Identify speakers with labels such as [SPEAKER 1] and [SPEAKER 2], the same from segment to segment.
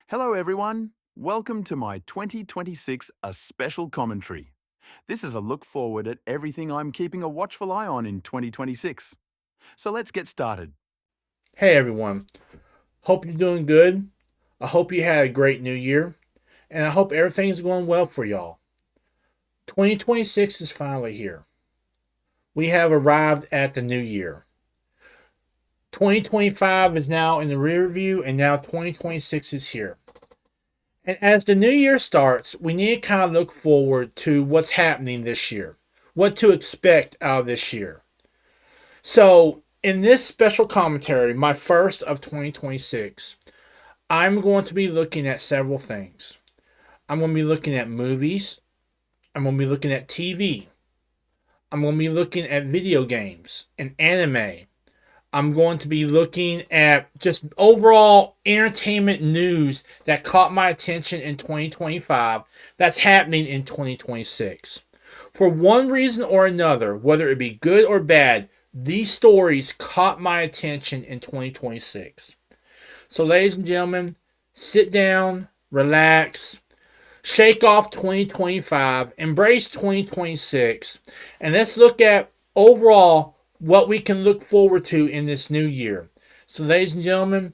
[SPEAKER 1] Hello, everyone. Welcome to my 2026 A Special Commentary. This is a look forward at everything I'm keeping a watchful eye on in 2026. So let's get started.
[SPEAKER 2] Hey everyone, hope you're doing good. I hope you had a great new year, and I hope everything's going well for y'all. 2026 is finally here. We have arrived at the new year. 2025 is now in the rear view, and now 2026 is here. And as the new year starts, we need to kind of look forward to what's happening this year, what to expect out of this year. So, in this special commentary, my first of 2026, I'm going to be looking at several things. I'm going to be looking at movies. I'm going to be looking at TV. I'm going to be looking at video games and anime. I'm going to be looking at just overall entertainment news that caught my attention in 2025 that's happening in 2026. For one reason or another, whether it be good or bad, these stories caught my attention in 2026. So, ladies and gentlemen, sit down, relax, shake off 2025, embrace 2026, and let's look at overall what we can look forward to in this new year. So, ladies and gentlemen,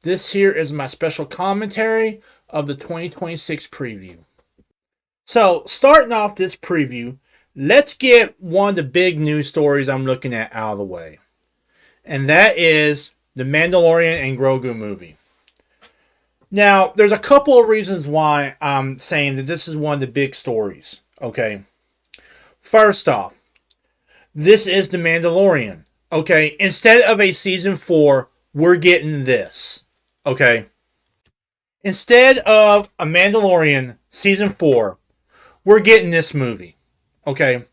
[SPEAKER 2] this here is my special commentary of the 2026 preview. So, starting off this preview, let's get one of the big news stories I'm looking at out of the way. And that is the Mandalorian and Grogu movie. Now, there's a couple of reasons why I'm saying that this is one of the big stories, okay? First off, this is the Mandalorian, okay? Instead of a season 4, we're getting this, okay? Instead of a Mandalorian season 4, we're getting this movie, okay?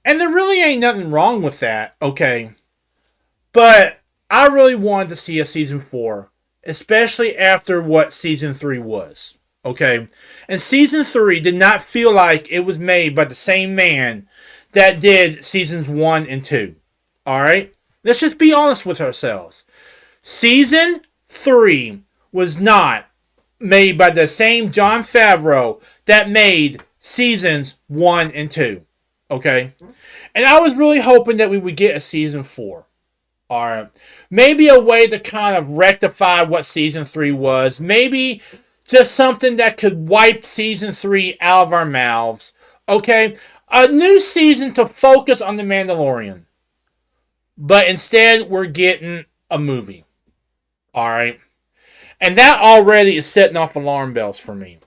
[SPEAKER 2] And there really ain't nothing wrong with that, okay? But I really wanted to see a season 4, especially after what season 3 was. Okay? And season 3 did not feel like it was made by the same man that did seasons 1 and 2. Alright? Let's just be honest with ourselves. Season 3 was not made by the same Jon Favreau that made seasons 1 and 2. Okay? And I was really hoping that we would get a season 4. Alright. Maybe a way to kind of rectify what season 3 was. Maybe just something that could wipe season 3 out of our mouths. Okay? A new season to focus on the Mandalorian. But instead, we're getting a movie. Alright? And that already is setting off alarm bells for me.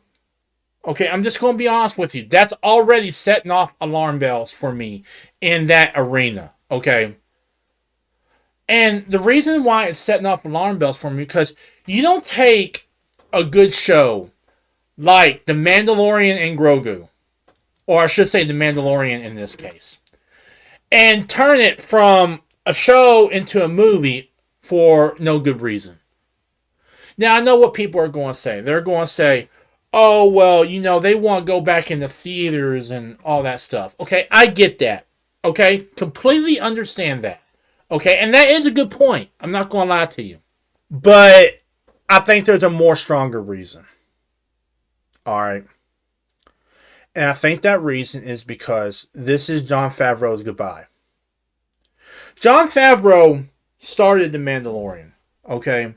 [SPEAKER 2] Okay, I'm just going to be honest with you. That's already setting off alarm bells for me in that arena. Okay? And the reason why it's setting off alarm bells for me, because you don't take a good show like The Mandalorian and Grogu, or I should say The Mandalorian in this case, and turn it from a show into a movie for no good reason. Now, I know what people are going to say. They're going to say, oh, well, they want to go back into theaters and all that stuff. Okay, I get that. Okay, completely understand that. Okay, and that is a good point. I'm not going to lie to you. But I think there's a more stronger reason. Alright. And I think that reason is because this is Jon Favreau's goodbye. Jon Favreau started The Mandalorian. Okay.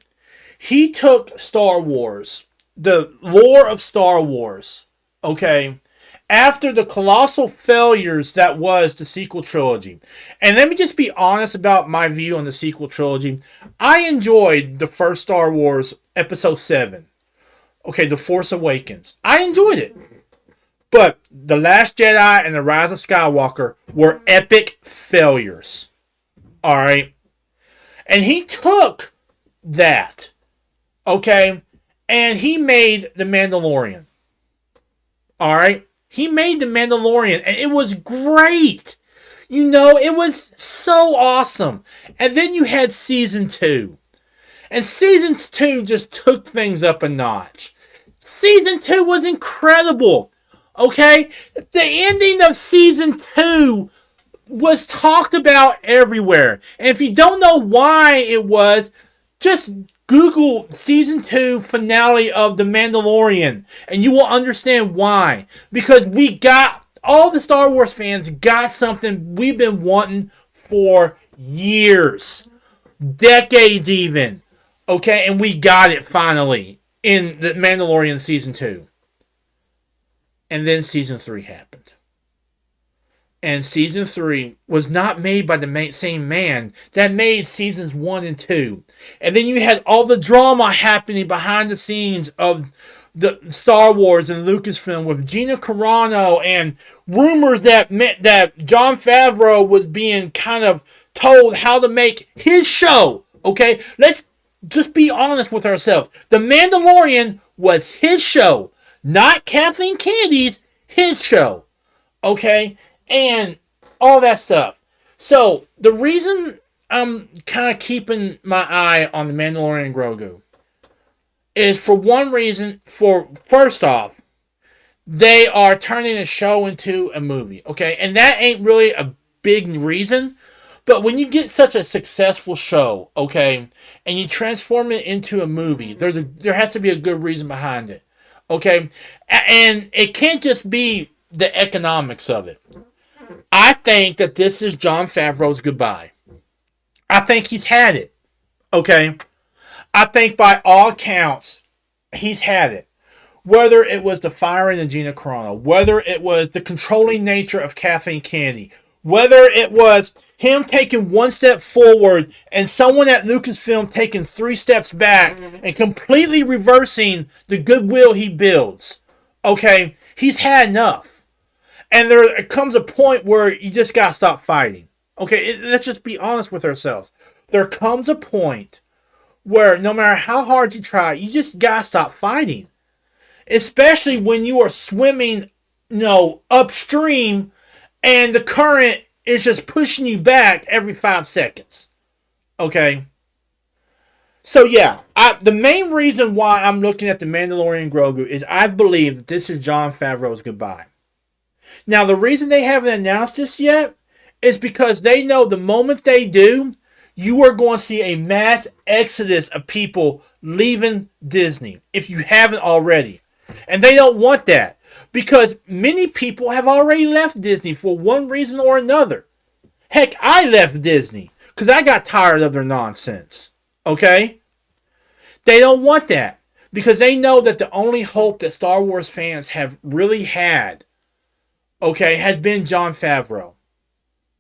[SPEAKER 2] He took Star Wars, the lore of Star Wars, okay, after the colossal failures that was the sequel trilogy. And let me just be honest about my view on the sequel trilogy. I enjoyed the first Star Wars, Episode 7. Okay, The Force Awakens. I enjoyed it. But The Last Jedi and The Rise of Skywalker were epic failures. Alright? And he took that, okay, and he made The Mandalorian. Alright? He made The Mandalorian, and it was great. It was so awesome. And then you had Season 2. And Season 2 just took things up a notch. Season 2 was incredible. Okay? The ending of Season 2 was talked about everywhere. And if you don't know why it was, just Google season 2 finale of The Mandalorian, and you will understand why. Because all the Star Wars fans got something we've been wanting for years, decades even. Okay, and we got it finally in The Mandalorian season 2. And then season 3 happened. And season 3 was not made by the same man that made seasons 1 and 2. And then you had all the drama happening behind the scenes of the Star Wars and Lucasfilm with Gina Carano, and rumors that Jon Favreau was being kind of told how to make his show. Okay, let's just be honest with ourselves. The Mandalorian was his show, not Kathleen Kennedy's. His show. Okay, and all that stuff. So the reason I'm kind of keeping my eye on the Mandalorian Grogu is for one reason. First off, they are turning a show into a movie. Okay, and that ain't really a big reason. But when you get such a successful show, okay, and you transform it into a movie, there has to be a good reason behind it. Okay, and it can't just be the economics of it. I think that this is Jon Favreau's goodbye. I think he's had it. Okay, I think by all accounts, he's had it. Whether it was the firing of Gina Carano, whether it was the controlling nature of Kathleen Kennedy, whether it was him taking one step forward and someone at Lucasfilm taking 3 steps back and completely reversing the goodwill he builds. Okay, he's had enough. And there comes a point where you just gotta stop fighting. Okay, let's just be honest with ourselves. There comes a point where no matter how hard you try, you just gotta stop fighting. Especially when you are swimming, upstream and the current is just pushing you back every 5 seconds. Okay? So yeah, the main reason why I'm looking at the Mandalorian Grogu is I believe that this is Jon Favreau's goodbye. Now, the reason they haven't announced this yet is because they know the moment they do, you are going to see a mass exodus of people leaving Disney, if you haven't already. And they don't want that, because many people have already left Disney for one reason or another. Heck, I left Disney because I got tired of their nonsense. Okay? They don't want that, because they know that the only hope that Star Wars fans have really had, okay, has been Jon Favreau.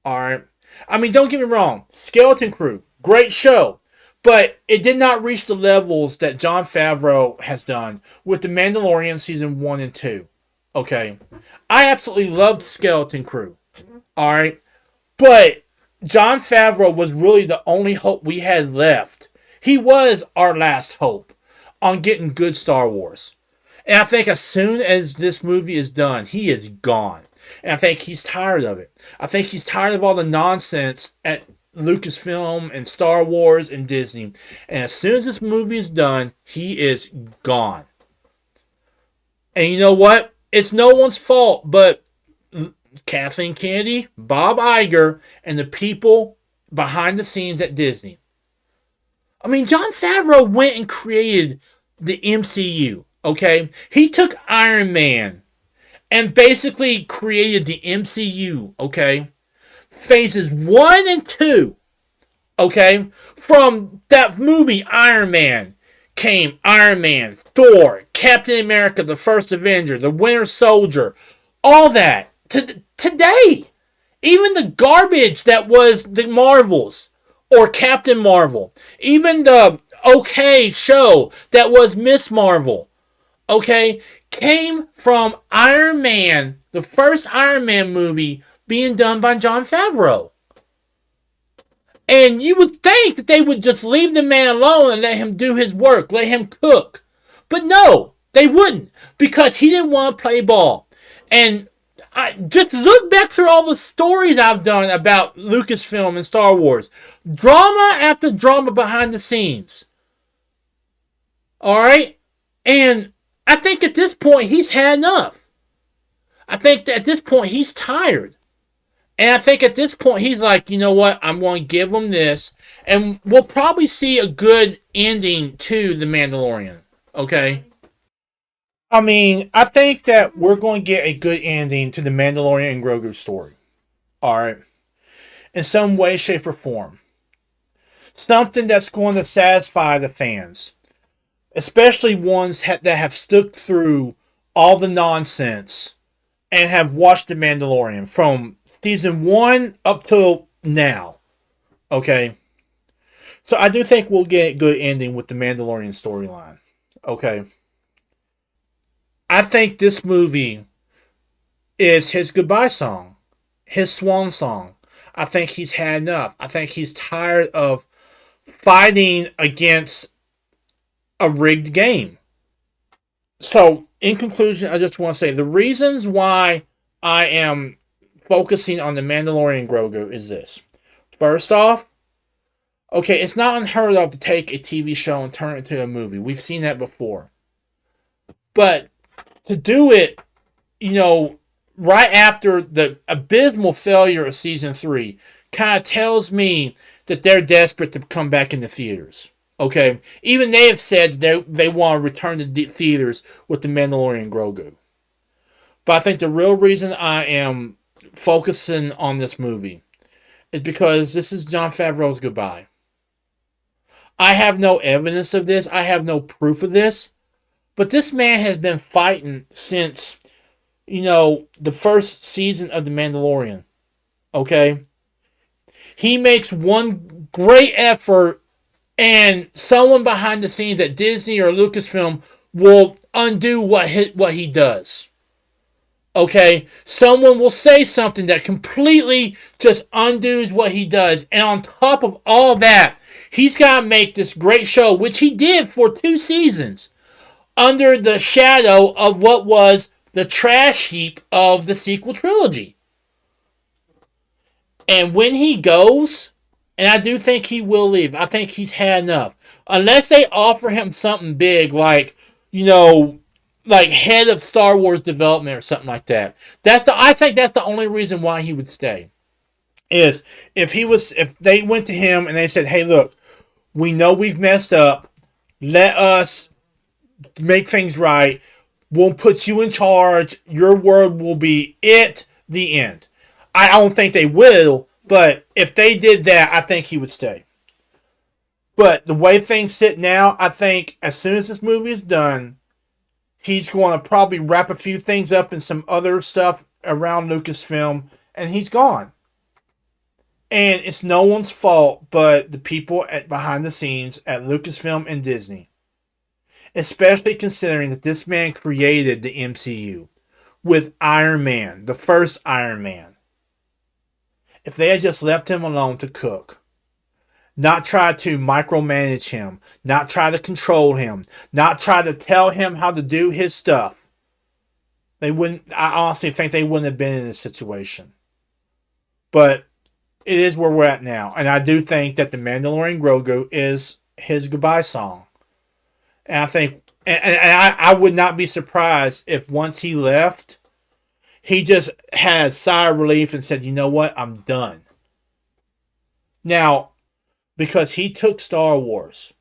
[SPEAKER 2] Alright? I mean, don't get me wrong. Skeleton Crew, great show. But it did not reach the levels that Jon Favreau has done with The Mandalorian Season 1 and 2. Okay? I absolutely loved Skeleton Crew. Alright? But Jon Favreau was really the only hope we had left. He was our last hope on getting good Star Wars. And I think as soon as this movie is done, he is gone. And I think he's tired of it. I think he's tired of all the nonsense at Lucasfilm and Star Wars and Disney. And as soon as this movie is done, he is gone. And you know what? It's no one's fault but Kathleen Kennedy, Bob Iger, and the people behind the scenes at Disney. I mean, Jon Favreau went and created the MCU, okay? He took Iron Man and basically created the MCU, okay? Phases 1 and 2, okay? From that movie, Iron Man, came Iron Man, Thor, Captain America, the First Avenger, the Winter Soldier, all that. Today, even the garbage that was the Marvels or Captain Marvel, even the okay show that was Miss Marvel, okay, came from Iron Man, the first Iron Man movie being done by Jon Favreau. And you would think that they would just leave the man alone and let him do his work, let him cook. But no, they wouldn't, because he didn't want to play ball. And I just look back through all the stories I've done about Lucasfilm and Star Wars. Drama after drama behind the scenes. Alright? And I think at this point he's had enough. I think that at this point he's tired. And I think at this point, he's like, you know what? I'm going to give them this. And we'll probably see a good ending to The Mandalorian. Okay? I mean, I think that we're going to get a good ending to The Mandalorian and Grogu story. Alright? In some way, shape, or form. Something that's going to satisfy the fans. Especially ones that have stuck through all the nonsense and have watched The Mandalorian from season 1 up till now. Okay? So I do think we'll get a good ending with the Mandalorian storyline. Okay? I think this movie is his goodbye song, his swan song. I think he's had enough. I think he's tired of fighting against a rigged game. So, in conclusion, I just want to say the reasons why I am focusing on the Mandalorian Grogu is this. First off, okay, it's not unheard of to take a TV show and turn it into a movie. We've seen that before. But to do it, right after the abysmal failure of season 3 kind of tells me that they're desperate to come back into theaters. Okay? Even they have said they want to return to theaters with the Mandalorian Grogu. But I think the real reason I am focusing on this movie is because this is Jon Favreau's goodbye. I have no evidence of this. I have no proof of this. But this man has been fighting since, the first season of The Mandalorian. Okay? He makes one great effort, and someone behind the scenes at Disney or Lucasfilm will undo what he does. Okay? Someone will say something that completely just undoes what he does. And on top of all that, he's got to make this great show, which he did for 2 seasons, under the shadow of what was the trash heap of the sequel trilogy. And when he goes, and I do think he will leave, I think he's had enough. Unless they offer him something big like, like head of Star Wars development or something like that. I think that's the only reason why he would stay. Is if they went to him and they said, "Hey, look, we know we've messed up. Let us make things right. We'll put you in charge. Your word will be it. The end." I don't think they will, but if they did that, I think he would stay. But the way things sit now, I think as soon as this movie is done, he's going to probably wrap a few things up in some other stuff around Lucasfilm, and he's gone. And it's no one's fault but the people behind the scenes at Lucasfilm and Disney. Especially considering that this man created the MCU with Iron Man, the first Iron Man. If they had just left him alone to cook, not try to micromanage him, not try to control him, not try to tell him how to do his stuff, I honestly think they wouldn't have been in this situation. But it is where we're at now. And I do think that the Mandalorian Grogu is his goodbye song. And I think, I would not be surprised if once he left, he just had a sigh of relief and said, "You know what? I'm done." Now, because he took Star Wars,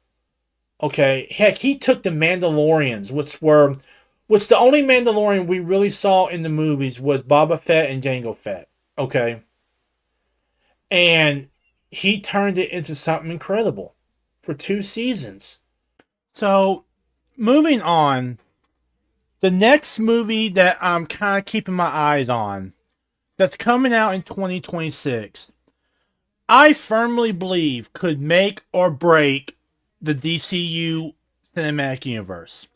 [SPEAKER 2] okay, heck, he took the Mandalorians, which the only Mandalorian we really saw in the movies was Boba Fett and Jango Fett, okay, and he turned it into something incredible for 2 seasons. So, moving on, the next movie that I'm kind of keeping my eyes on, that's coming out in 2026, I firmly believe could make or break the DCU cinematic universe.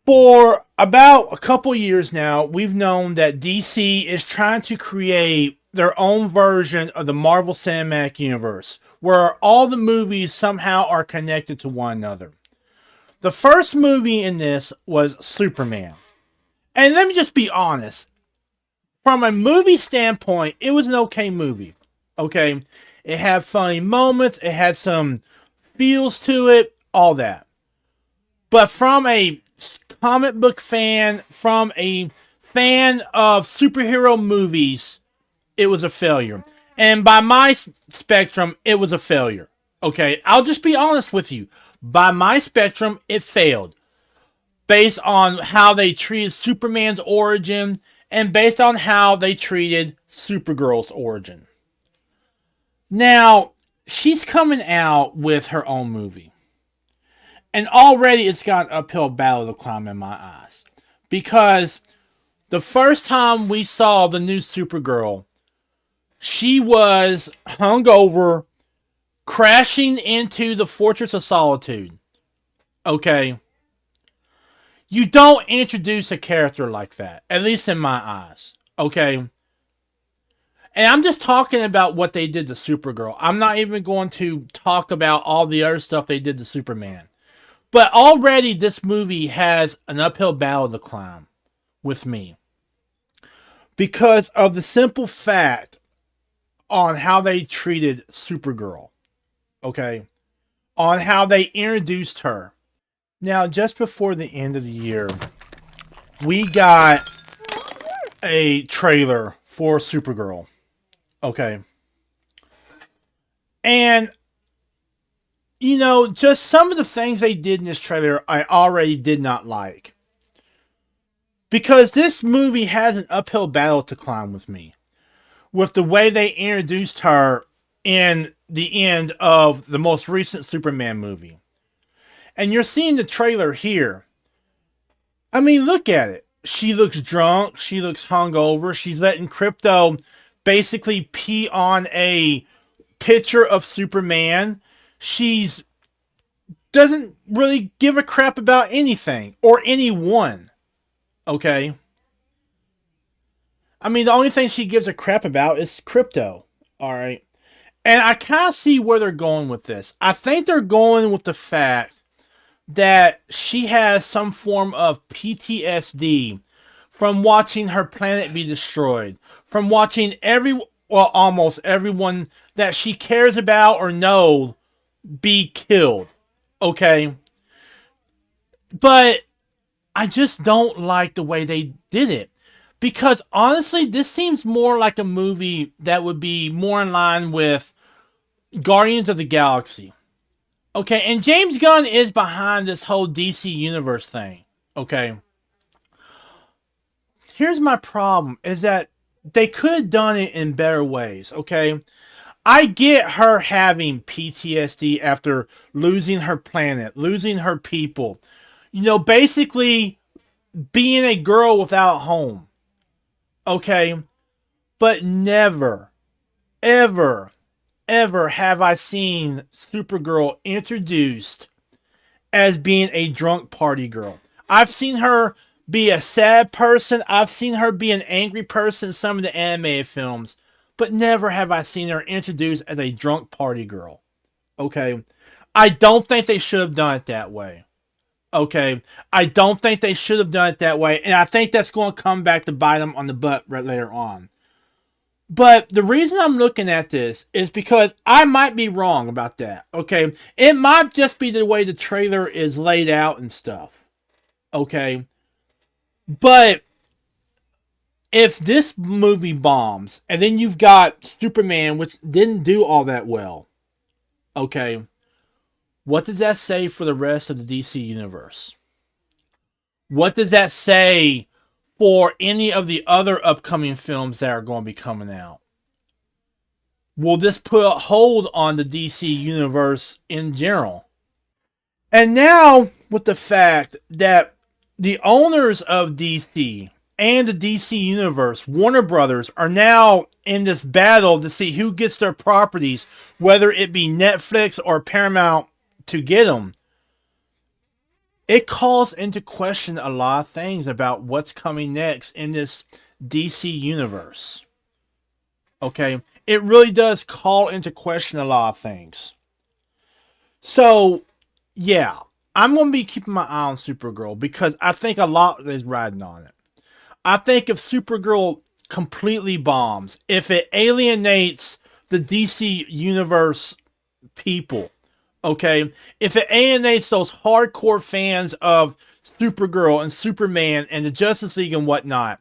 [SPEAKER 2] For about a couple years now, we've known that DC is trying to create their own version of the Marvel Cinematic Universe, where all the movies somehow are connected to one another. The first movie in this was Superman. And let me just be honest. From a movie standpoint, it was an okay movie. Okay? It had funny moments. It had some feels to it. All that. But from a comic book fan, from a fan of superhero movies, it was a failure. And by my spectrum, it was a failure. Okay, I'll just be honest with you. By my spectrum, it failed. Based on how they treated Superman's origin and based on how they treated Supergirl's origin. Now, she's coming out with her own movie. And already it's got an uphill battle to climb in my eyes. Because the first time we saw the new Supergirl, she was hungover, crashing into the Fortress of Solitude. Okay? You don't introduce a character like that, at least in my eyes. Okay? And I'm just talking about what they did to Supergirl. I'm not even going to talk about all the other stuff they did to Superman. But already this movie has an uphill battle to climb with me. Because of the simple fact on how they treated Supergirl. Okay? On how they introduced her. Now, just before the end of the year, we got a trailer for Supergirl. Okay? And, you know, just some of the things they did in this trailer I already did not like. Because this movie has an uphill battle to climb with me. With the way they introduced her in the end of the most recent Superman movie. And you're seeing the trailer here. I mean, look at it. She looks drunk. She looks hungover. She's letting Crypto basically pee on a picture of Superman. She's doesn't really give a crap about anything or anyone. Okay? I mean, the only thing she gives a crap about is Crypto. Alright? And I kind of see where they're going with this. I think they're going with the fact that she has some form of PTSD from watching her planet be destroyed. From watching almost everyone that she cares about or knows be killed. Okay? But I just don't like the way they did it. Because honestly, this seems more like a movie that would be more in line with Guardians of the Galaxy. Okay, and James Gunn is behind this whole DC Universe thing. Okay. Here's my problem, is that they could have done it in better ways, okay? I get her having PTSD after losing her planet, losing her people. You know, basically being a girl without home. Okay? But never, ever have I seen Supergirl introduced as being a drunk party girl. I've seen her be a sad person. I've seen her be an angry person in some of the animated films. But never have I seen her introduced as a drunk party girl. Okay? I don't think they should have done it that way. Okay? I don't think they should have done it that way. And I think that's going to come back to bite them on the butt right later on. But the reason I'm looking at this is because I might be wrong about that. Okay? It might just be the way the trailer is laid out and stuff. Okay? But if this movie bombs, and then you've got Superman, which didn't do all that well, okay, what does that say for the rest of the DC Universe? What does that say for any of the other upcoming films that are going to be coming out? Will this put a hold on the DC Universe in general? And now, with the fact that the owners of DC and the DC Universe, Warner Brothers, are now in this battle to see who gets their properties, whether it be Netflix or Paramount to get them. It calls into question a lot of things about what's coming next in this DC Universe. Okay? It really does call into question a lot of things. So, yeah. I'm going to be keeping my eye on Supergirl because I think a lot is riding on it. I think if Supergirl completely bombs, if it alienates the DC Universe people, okay, if it alienates those hardcore fans of Supergirl and Superman and the Justice League and whatnot,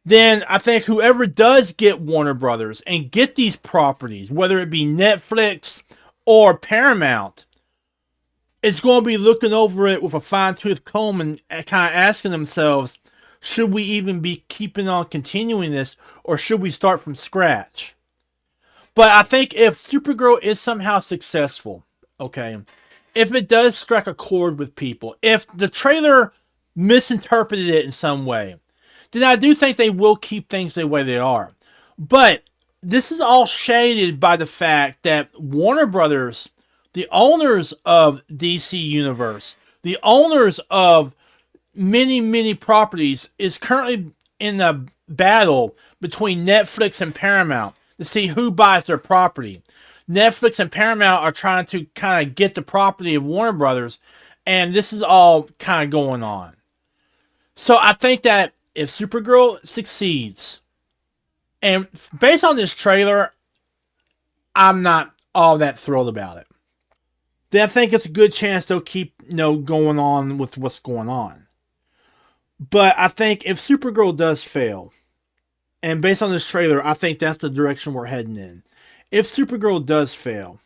[SPEAKER 2] then I think whoever does get Warner Brothers and get these properties, whether it be Netflix or Paramount, is going to be looking over it with a fine tooth comb and kind of asking themselves, should we even be keeping on continuing this, or should we start from scratch? But I think if Supergirl is somehow successful, okay, if it does strike a chord with people, if the trailer misinterpreted it in some way, then I do think they will keep things the way they are. But this is all shaded by the fact that Warner Brothers, the owners of DC Universe, the owners of many, many properties, is currently in a battle between Netflix and Paramount to see who buys their property. Netflix and Paramount are trying to kind of get the property of Warner Brothers, and this is all kind of going on. So I think that if Supergirl succeeds, and based on this trailer, I'm not all that thrilled about it. Then I think it's a good chance they'll keep, going on with what's going on. But I think if Supergirl does fail, and based on this trailer, I think that's the direction we're heading in. If Supergirl does fail,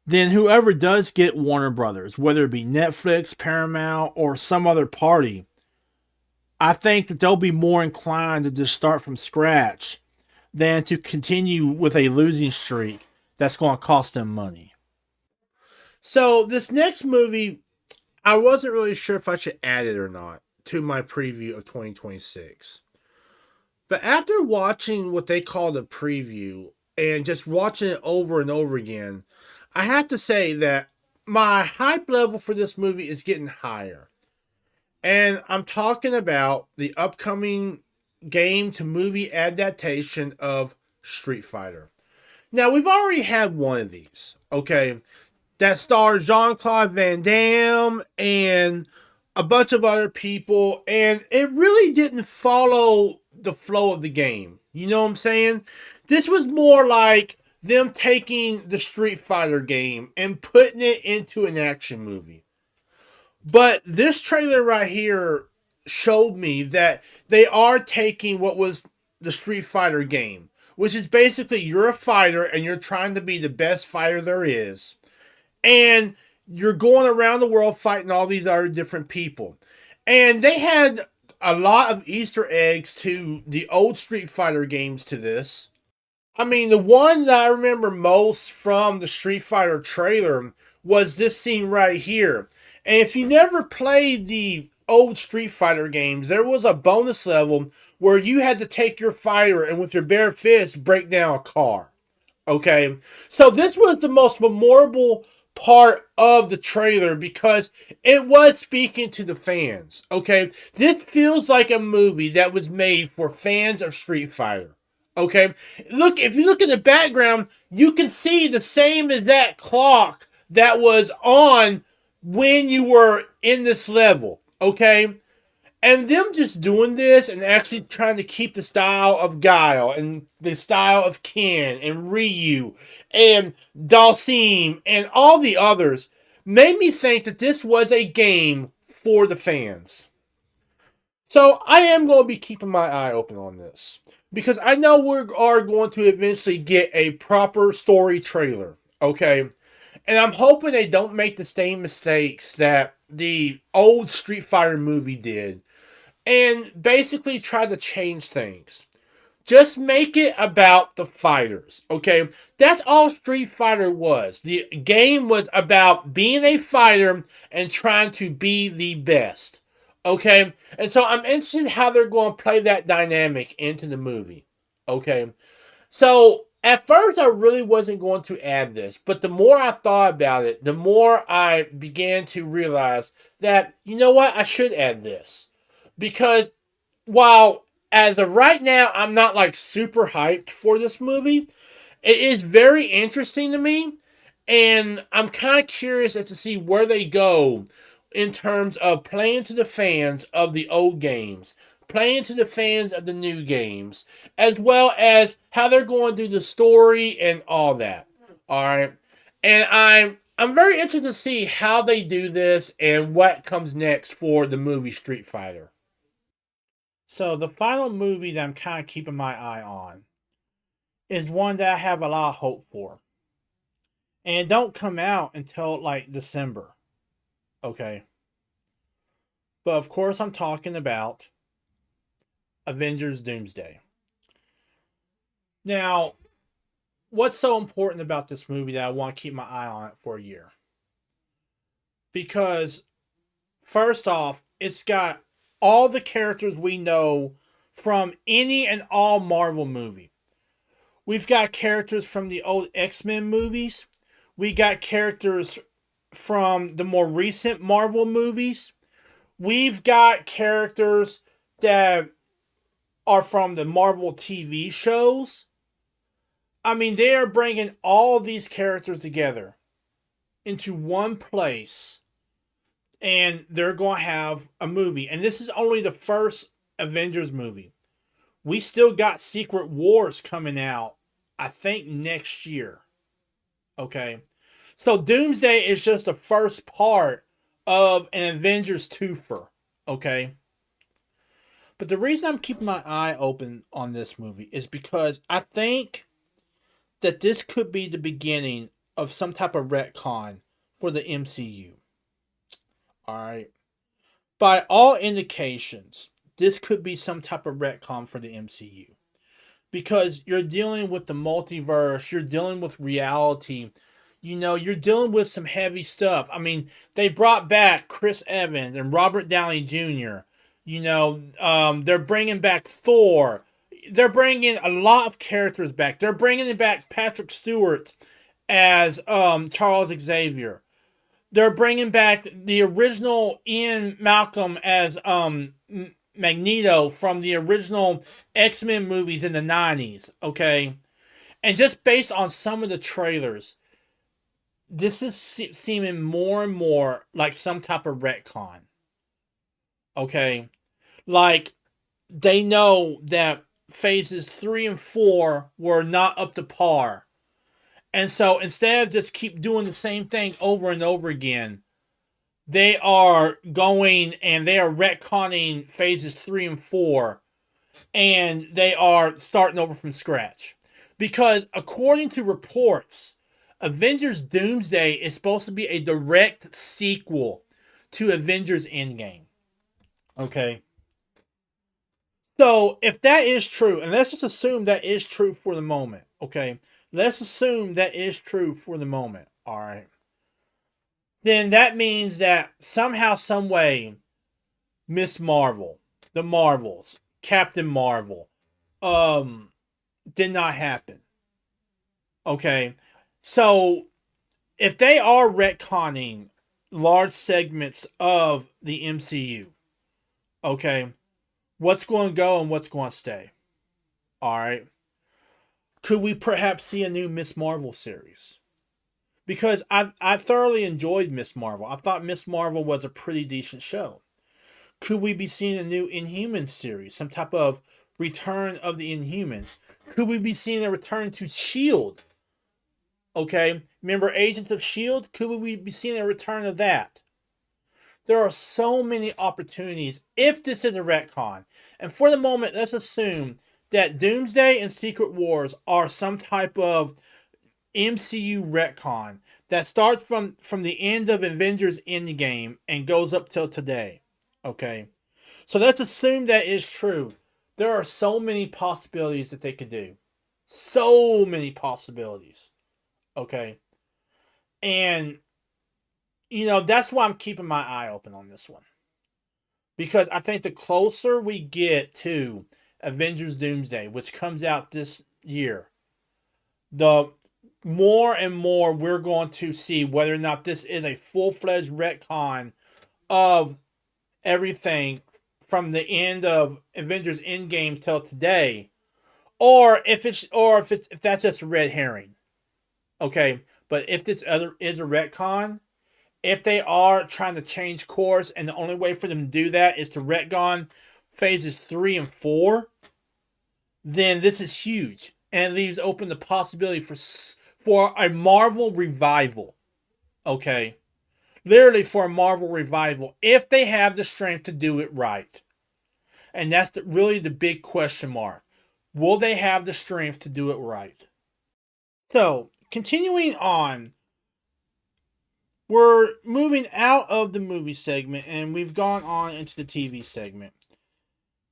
[SPEAKER 2] then whoever does get Warner Brothers, whether it be Netflix, Paramount, or some other party, I think that they'll be more inclined to just start from scratch than to continue with a losing streak that's going to cost them money. So this next movie, I wasn't really sure if I should add it or not to my preview of 2026. But after watching what they call the preview and just watching it over and over again, I have to say that my hype level for this movie is getting higher. And I'm talking about the upcoming game to movie adaptation of Street Fighter. Now, we've already had one of these, okay? That stars Jean-Claude Van Damme and a bunch of other people, and it really didn't follow the flow of the game. You know what I'm saying? This was more like them taking the Street Fighter game and putting it into an action movie. But this trailer right here showed me that they are taking what was the Street Fighter game, which is basically you're a fighter and you're trying to be the best fighter there is. And you're going around the world fighting all these other different people. And they had a lot of Easter eggs to the old Street Fighter games to this. I mean, the one that I remember most from the Street Fighter trailer was this scene right here. And if you never played the old Street Fighter games, there was a bonus level where you had to take your fighter and with your bare fist break down a car. Okay? So this was the most memorable part of the trailer because it was speaking to the fans. Okay? This feels like a movie that was made for fans of Street Fighter. Okay, look, if you look in the background, you can see the same exact clock that was on when you were in this level. Okay, and them just doing this and actually trying to keep the style of Guile and the style of Ken and Ryu and Dalsim and all the others made me think that this was a game for the fans. So I am going to be keeping my eye open on this because I know we are going to eventually get a proper story trailer, okay? And I'm hoping they don't make the same mistakes that the old Street Fighter movie did and basically try to change things. Just make it about the fighters, okay? That's all Street Fighter was. The game was about being a fighter and trying to be the best. Okay, and so I'm interested in how they're going to play that dynamic into the movie. Okay, so at first I really wasn't going to add this, but the more I thought about it, the more I began to realize that, you know what, I should add this. Because while as of right now, I'm not like super hyped for this movie, it is very interesting to me. And I'm kind of curious as to see where they go in terms of playing to the fans of the old games, playing to the fans of the new games, as well as how they're going to do the story and all that. All right. And I'm very interested to see how they do this and what comes next for the movie Street Fighter. So the final movie that I'm kind of keeping my eye on is one that I have a lot of hope for. And it don't come out until like December. Okay. But of course I'm talking about Avengers Doomsday. Now, what's so important about this movie that I want to keep my eye on it for a year? Because first off, it's got all the characters we know from any and all Marvel movie. We've got characters from the old X-Men movies. We got characters from the more recent Marvel movies. We've got characters that are from the Marvel TV shows. I mean, they are bringing all these characters together into one place, and they're going to have a movie. And this is only the first Avengers movie. We still got Secret Wars coming out, I think, next year. Okay. So Doomsday is just the first part of an Avengers twofer. Okay. But the reason I'm keeping my eye open on this movie is because I think that this could be the beginning of some type of retcon for the MCU. Alright. By all indications, this could be some type of retcon for the MCU. Because you're dealing with the multiverse, you're dealing with reality, you're dealing with some heavy stuff. I mean, they brought back Chris Evans and Robert Downey Jr. They're bringing back Thor. They're bringing a lot of characters back. They're bringing back Patrick Stewart as Charles Xavier. They're bringing back the original Ian Malcolm as Magneto from the original X-Men movies in the 90s, okay? And just based on some of the trailers, this is seeming more and more like some type of retcon, okay? Like, they know that phases 3 and 4 were not up to par. And so instead of just keep doing the same thing over and over again, they are going and they are retconning phases 3 and 4, and they are starting over from scratch. Because according to reports, Avengers Doomsday is supposed to be a direct sequel to Avengers Endgame. Okay. So if that is true, and let's just assume that is true for the moment, okay? Let's assume that is true for the moment, all right? Then that means that somehow, some way, Miss Marvel, the Marvels, Captain Marvel, did not happen. Okay, so if they are retconning large segments of the MCU, okay, what's going to go and what's going to stay? All right, could we perhaps see a new Miss Marvel series? Because I thoroughly enjoyed Miss Marvel. I thought Miss Marvel was a pretty decent show. Could we be seeing a new Inhumans series? Some type of return of the Inhumans? Could we be seeing a return to S.H.I.E.L.D.? Okay, remember Agents of S.H.I.E.L.D.? Could we be seeing a return of that? There are so many opportunities if this is a retcon. And for the moment, let's assume that Doomsday and Secret Wars are some type of MCU retcon that starts from the end of Avengers Endgame and goes up till today. Okay. So let's assume that is true. There are so many possibilities that they could do. So many possibilities. Okay. And, that's why I'm keeping my eye open on this one. Because I think the closer we get to Avengers Doomsday, which comes out this year, the more and more we're going to see whether or not this is a full-fledged retcon of everything from the end of Avengers Endgame till today, or if that's just a red herring. Okay, but if this other is a retcon, if they are trying to change course, and the only way for them to do that is to retcon phases 3 and 4, then this is huge, and it leaves open the possibility for a Marvel revival. Okay, literally for a Marvel revival if they have the strength to do it right. And that's really the big question mark. Will they have the strength to do it right? So, continuing on, we're moving out of the movie segment and we've gone on into the TV segment.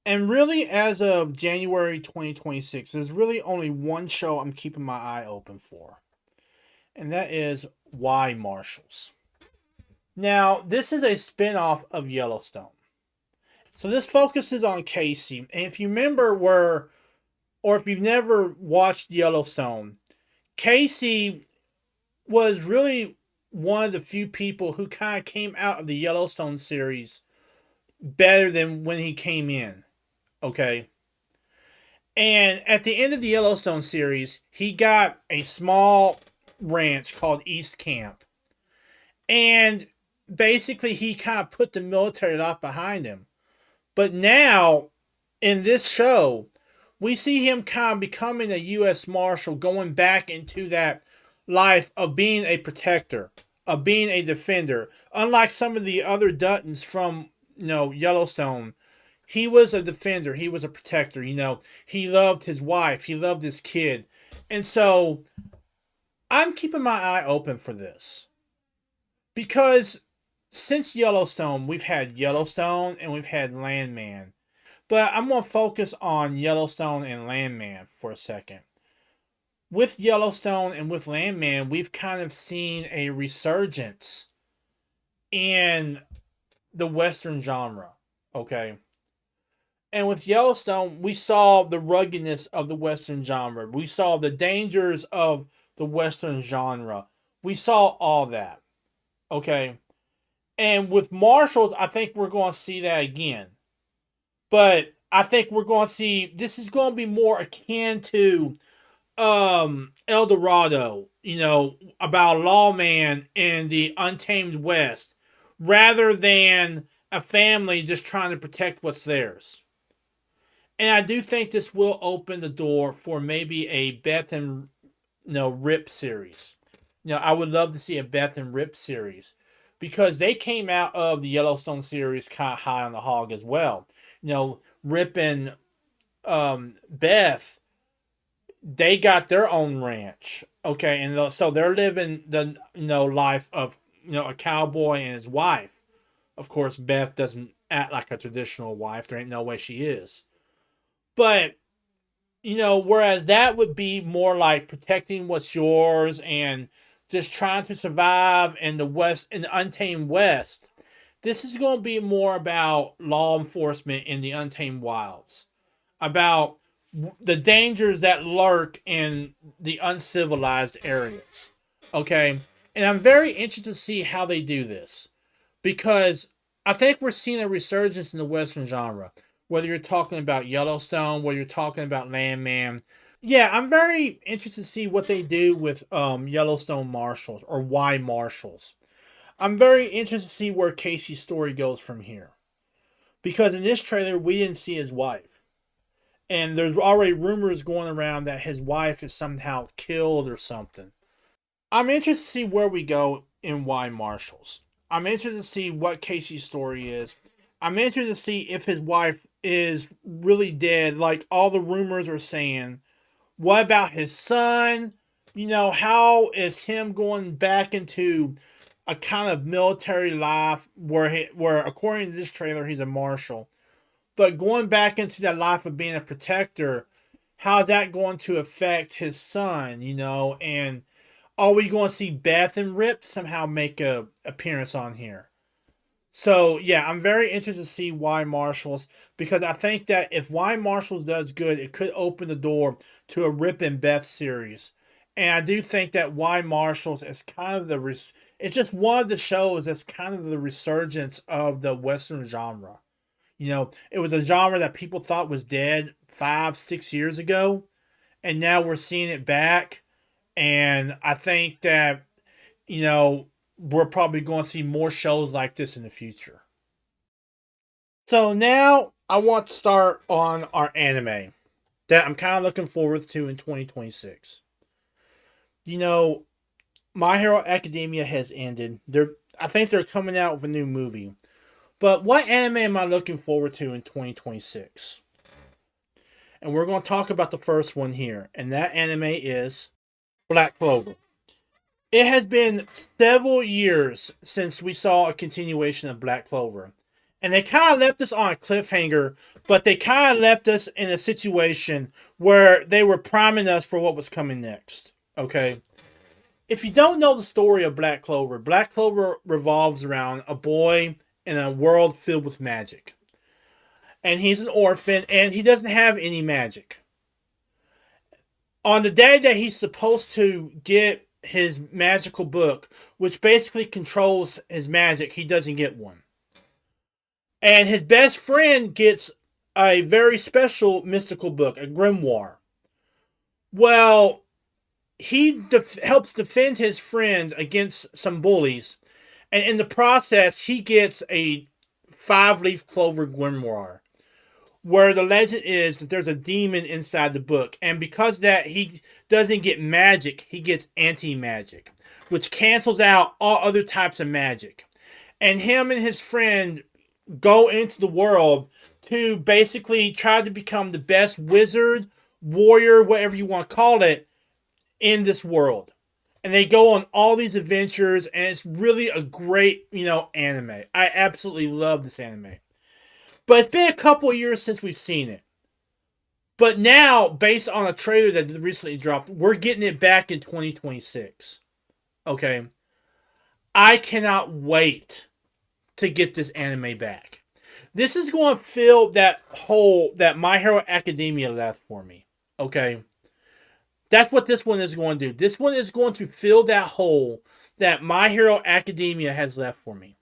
[SPEAKER 2] And really, as of January 2026, there's really only one show I'm keeping my eye open for, and that is Why Marshals. Now, this is a spin off of Yellowstone. So this focuses on Casey. And if you remember or if you've never watched Yellowstone, Casey was really one of the few people who kind of came out of the Yellowstone series better than when he came in. Okay. And at the end of the Yellowstone series, he got a small ranch called East Camp. And basically, he kind of put the military life behind him. But now, in this show, we see him kind of becoming a U.S. Marshal, going back into that life of being a protector, of being a defender. Unlike some of the other Duttons from Yellowstone, he was a defender. He was a protector. He loved his wife. He loved his kid. And so I'm keeping my eye open for this. Because since Yellowstone, we've had Yellowstone and we've had Landman. But I'm going to focus on Yellowstone and Landman for a second. With Yellowstone and with Landman, we've kind of seen a resurgence in the Western genre. Okay. And with Yellowstone, we saw the ruggedness of the Western genre. We saw the dangers of the Western genre. We saw all that. Okay. And with Marshals, I think we're going to see that again. But I think we're going to see, this is going to be more akin to El Dorado, about a lawman in the untamed West, rather than a family just trying to protect what's theirs. And I do think this will open the door for maybe a Beth and Rip series. I would love to see a Beth and Rip series because they came out of the Yellowstone series kind of high on the hog as well. Rip and Beth, they got their own ranch, okay, and so they're living the life of a cowboy and his wife. Of course, Beth doesn't act like a traditional wife. There ain't no way she is. But, whereas that would be more like protecting what's yours and just trying to survive in the West, in the untamed West, this is going to be more about law enforcement in the untamed wilds, about the dangers that lurk in the uncivilized areas. Okay? And I'm very interested to see how they do this because I think we're seeing a resurgence in the Western genre. Whether you're talking about Yellowstone, whether you're talking about Landman. Yeah, I'm very interested to see what they do with Yellowstone Marshals or Why Marshals. I'm very interested to see where Casey's story goes from here. Because in this trailer, we didn't see his wife. And there's already rumors going around that his wife is somehow killed or something. I'm interested to see where we go in Why Marshals. I'm interested to see what Casey's story is. I'm interested to see if his wife is really dead, like all the rumors are saying. What about his son? How is him going back into a kind of military life where according to this trailer, he's a marshal. But going back into that life of being a protector, how is that going to affect his son, And are we going to see Beth and Rip somehow make a appearance on here? So, yeah, I'm very interested to see Why Marshals because I think that if Why Marshals does good, it could open the door to a Rip and Beth series. And I do think that Why Marshals is kind of it's just one of the shows that's kind of the resurgence of the Western genre. It was a genre that people thought was dead 5-6 years ago, and now we're seeing it back. And I think that, we're probably going to see more shows like this in the future. So now I want to start on our anime that I'm kind of looking forward to in 2026. My Hero Academia has ended. I think they're coming out with a new movie. But what anime am I looking forward to in 2026? And we're going to talk about the first one here, and that anime is Black Clover. It has been several years since we saw a continuation of Black Clover. And they kind of left us on a cliffhanger, but they kind of left us in a situation where they were priming us for what was coming next. Okay? If you don't know the story of Black Clover revolves around a boy in a world filled with magic. And he's an orphan, and he doesn't have any magic. On the day that he's supposed to get his magical book, which basically controls his magic, he doesn't get one. And his best friend gets a very special mystical book, a grimoire. Well, he helps defend his friend against some bullies, and in the process, he gets a 5-leaf clover grimoire, where the legend is that there's a demon inside the book, and because of that, he doesn't get magic, he gets anti-magic, which cancels out all other types of magic. And him and his friend go into the world to basically try to become the best wizard, warrior, whatever you want to call it, in this world. And they go on all these adventures, and it's really a great, anime. I absolutely love this anime. But it's been a couple of years since we've seen it. But now, based on a trailer that recently dropped, we're getting it back in 2026. Okay? I cannot wait to get this anime back. This is going to fill that hole that My Hero Academia left for me. Okay? That's what this one is going to do. This one is going to fill that hole that My Hero Academia has left for me.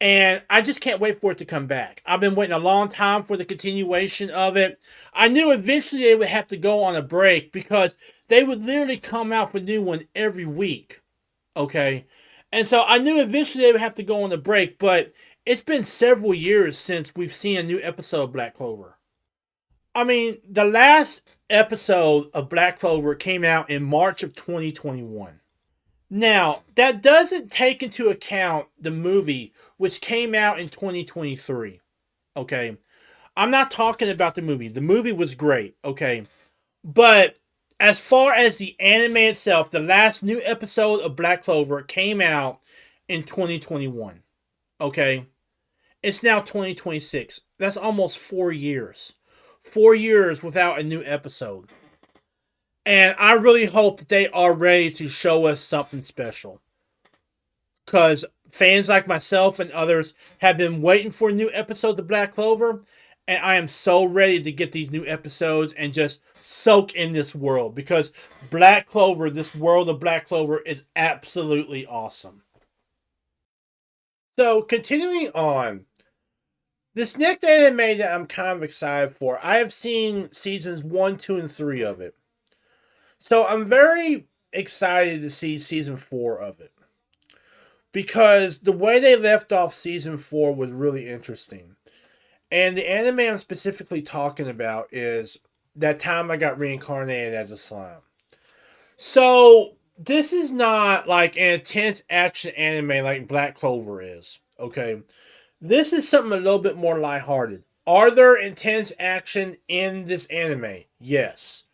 [SPEAKER 2] And I just can't wait for it to come back. I've been waiting a long time for the continuation of it. I knew eventually they would have to go on a break because they would literally come out with a new one every week. Okay? And so I knew eventually they would have to go on a break, but it's been several years since we've seen a new episode of Black Clover. I mean, the last episode of Black Clover came out in March of 2021. Now, that doesn't take into account the movie, which came out in 2023. Okay? I'm not talking about the movie. The movie was great. Okay? But as far as the anime itself, the last new episode of Black Clover came out in 2021. Okay? It's now 2026. That's almost 4 years. 4 years without a new episode. And I really hope that they are ready to show us something special. Because fans like myself and others have been waiting for a new episode of Black Clover. And I am so ready to get these new episodes and just soak in this world. Because Black Clover, this world of Black Clover, is absolutely awesome. So, continuing on. This next anime that I'm kind of excited for, I have seen seasons 1, 2, and 3 of it. So I'm very excited to see season 4 of it. Because the way they left off season 4 was really interesting. And the anime I'm specifically talking about is that time I got reincarnated as a slime. So this is not like an intense action anime like Black Clover is. Okay? This is something a little bit more lighthearted. Are there intense action in this anime? Yes.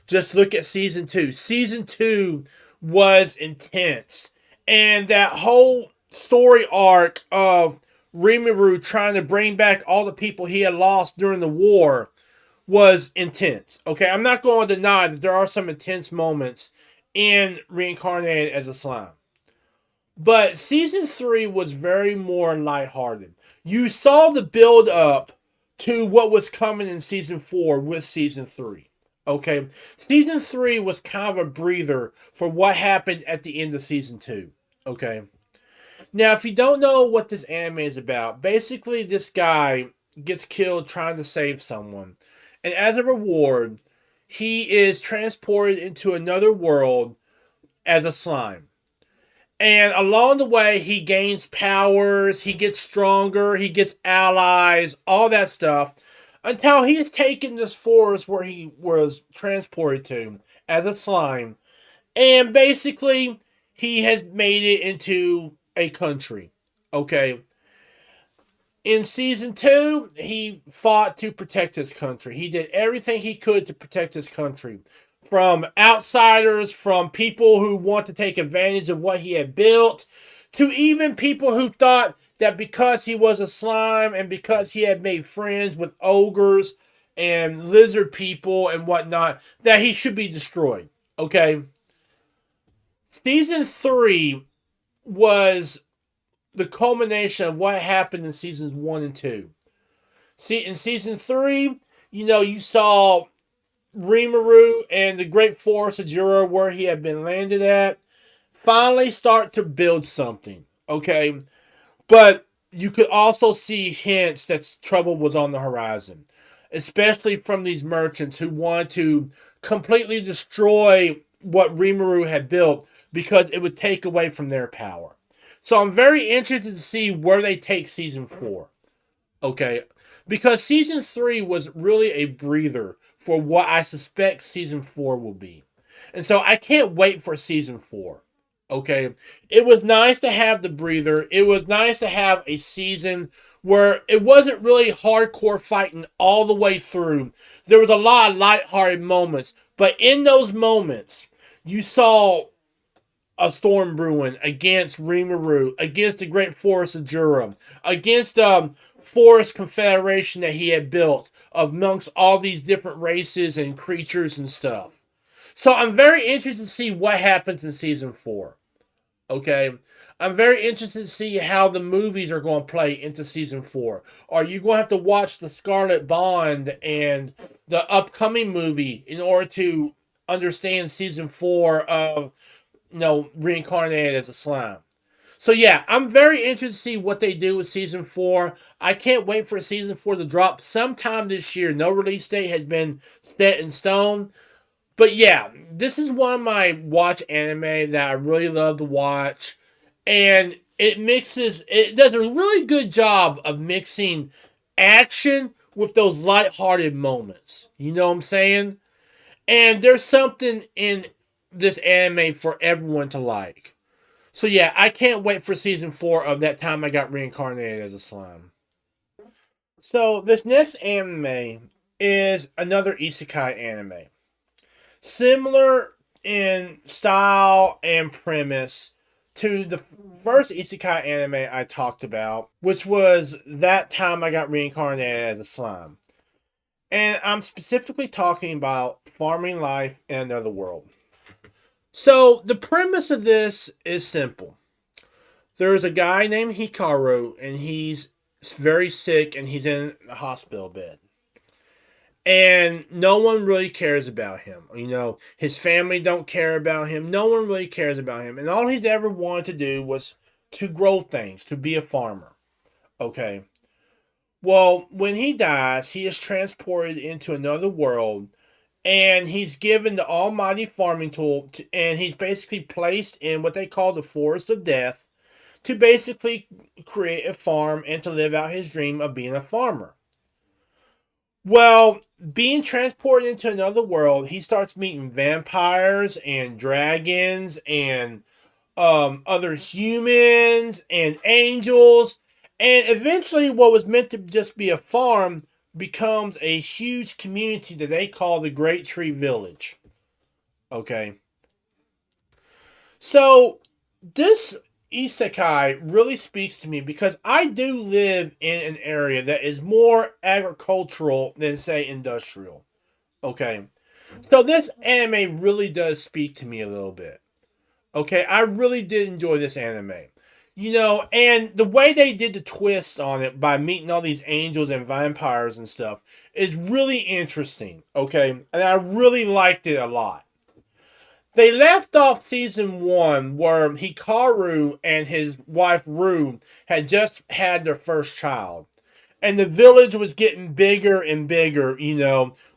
[SPEAKER 2] Just look at season 2. Season 2 was intense. And that whole story arc of Rimuru trying to bring back all the people he had lost during the war was intense. Okay, I'm not going to deny that there are some intense moments in Reincarnated as a Slime. But season 3 was very more lighthearted. You saw the build up to what was coming in season 4 with season 3. Okay, season 3 was kind of a breather for what happened at the end of season 2. Okay, now if you don't know what this anime is about, basically this guy gets killed trying to save someone, and as a reward, he is transported into another world as a slime. And along the way, he gains powers, he gets stronger, he gets allies, all that stuff. Until he is taken this forest where he was transported to as a slime. And basically, he has made it into a country. Okay? In season 2, he fought to protect his country. He did everything he could to protect his country. From outsiders, from people who want to take advantage of what he had built, to even people who thought that because he was a slime and because he had made friends with ogres and lizard people and whatnot, that he should be destroyed. Okay? Season 3 was the culmination of what happened in seasons 1 and 2. See, in season 3, you saw Rimuru and the Great Forest of Jura, where he had been landed at, finally start to build something. Okay? But you could also see hints that trouble was on the horizon, especially from these merchants who wanted to completely destroy what Rimuru had built because it would take away from their power. So I'm very interested to see where they take season 4. Okay? Because season 3 was really a breather for what I suspect season 4 will be. And so I can't wait for season 4. Okay? It was nice to have the breather. It was nice to have a season where it wasn't really hardcore fighting all the way through. There was a lot of lighthearted moments. But in those moments, you saw a storm brewing against Rimuru, against the Great Forest of Jura, against Forest Confederation that he had built amongst all these different races and creatures and stuff. So I'm very interested to see what happens in season 4. Okay? I'm very interested to see how the movies are going to play into season 4. Are you going to have to watch the Scarlet Bond and the upcoming movie in order to understand season 4 of Reincarnated as a slime? So yeah, I'm very interested to see what they do with season 4. I can't wait for season 4 to drop sometime this year. No release date has been set in stone. But yeah, this is one of my watch anime that I really love to watch. And it does a really good job of mixing action with those lighthearted moments. You know what I'm saying? And there's something in this anime for everyone to like. So yeah, I can't wait for season 4 of That Time I Got Reincarnated as a Slime. So this next anime is another isekai anime. Similar in style and premise to the first isekai anime I talked about, which was That Time I Got Reincarnated as a Slime. And I'm specifically talking about farming life in another world. So the premise of this is simple. There's a guy named Hikaru, and he's very sick, and he's in a hospital bed. And no one really cares about him. His family don't care about him. No one really cares about him. And all he's ever wanted to do was to grow things, to be a farmer. Okay. Well, when he dies, he is transported into another world, and he's given the almighty farming tool, and he's basically placed in what they call the Forest of Death to basically create a farm and to live out his dream of being a farmer. Well, being transported into another world, he starts meeting vampires and dragons and other humans and angels. And eventually, what was meant to just be a farm becomes a huge community that they call the Great Tree Village. Okay. So, this isekai really speaks to me because I do live in an area that is more agricultural than, say, industrial. Okay. So, this anime really does speak to me a little bit. Okay. I really did enjoy this anime. And the way they did the twist on it by meeting all these angels and vampires and stuff is really interesting, okay? And I really liked it a lot. They left off season 1 where Hikaru and his wife Rue had just had their first child. And the village was getting bigger and bigger,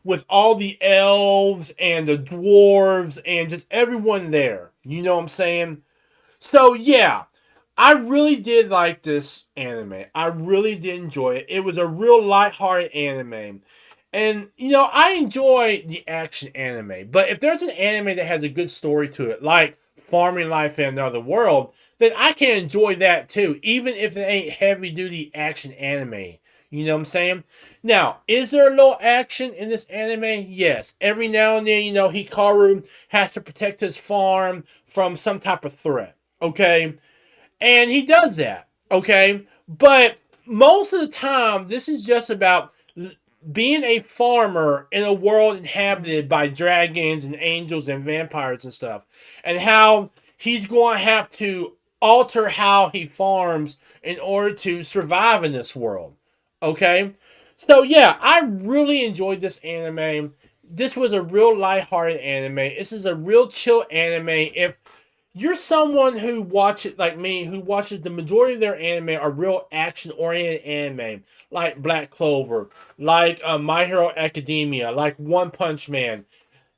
[SPEAKER 2] with all the elves and the dwarves and just everyone there. You know what I'm saying? So, yeah. I really did like this anime. I really did enjoy it. It was a real lighthearted anime. And, I enjoy the action anime. But if there's an anime that has a good story to it, like Farming Life in Another World, then I can enjoy that too, even if it ain't heavy duty action anime. You know what I'm saying? Now, is there a little action in this anime? Yes. Every now and then, Hikaru has to protect his farm from some type of threat. Okay? And he does that. Okay? But most of the time, this is just about being a farmer in a world inhabited by dragons and angels and vampires and stuff, and how he's going to have to alter how he farms in order to survive in this world. Okay? So, yeah, I really enjoyed this anime. This was a real lighthearted anime. This is a real chill anime. If you're someone who watches, like me, who watches the majority of their anime are real action-oriented anime, like Black Clover, like My Hero Academia, like One Punch Man,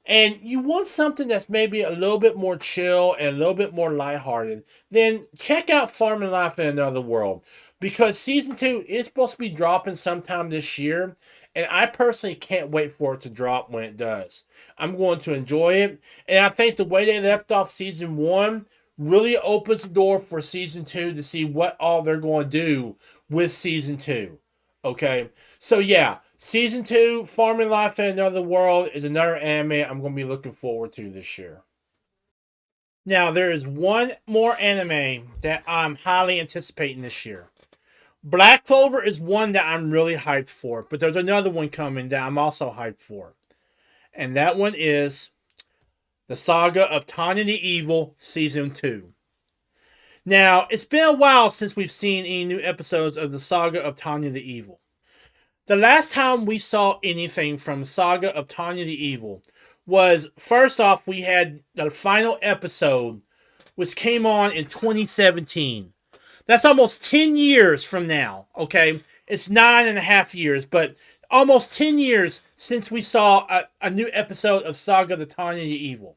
[SPEAKER 2] and you want something that's maybe a little bit more chill and a little bit more lighthearted, then check out Farming Life in Another World. Because season 2 is supposed to be dropping sometime this year, and I personally can't wait for it to drop when it does. I'm going to enjoy it, and I think the way they left off season 1 really opens the door for season 2 to see what all they're going to do with season 2. Okay? So yeah, season 2, Farming Life in Another World, is another anime I'm going to be looking forward to this year. Now, there is one more anime that I'm highly anticipating this year. Black Clover is one that I'm really hyped for, but there's another one coming that I'm also hyped for. And that one is the Saga of Tanya the Evil Season 2. Now, it's been a while since we've seen any new episodes of the Saga of Tanya the Evil. The last time we saw anything from Saga of Tanya the Evil was, first off, we had the final episode, which came on in 2017. That's almost 10 years from now, okay? It's 9.5 years, but almost 10 years since we saw a new episode of Saga of the Tanya the Evil.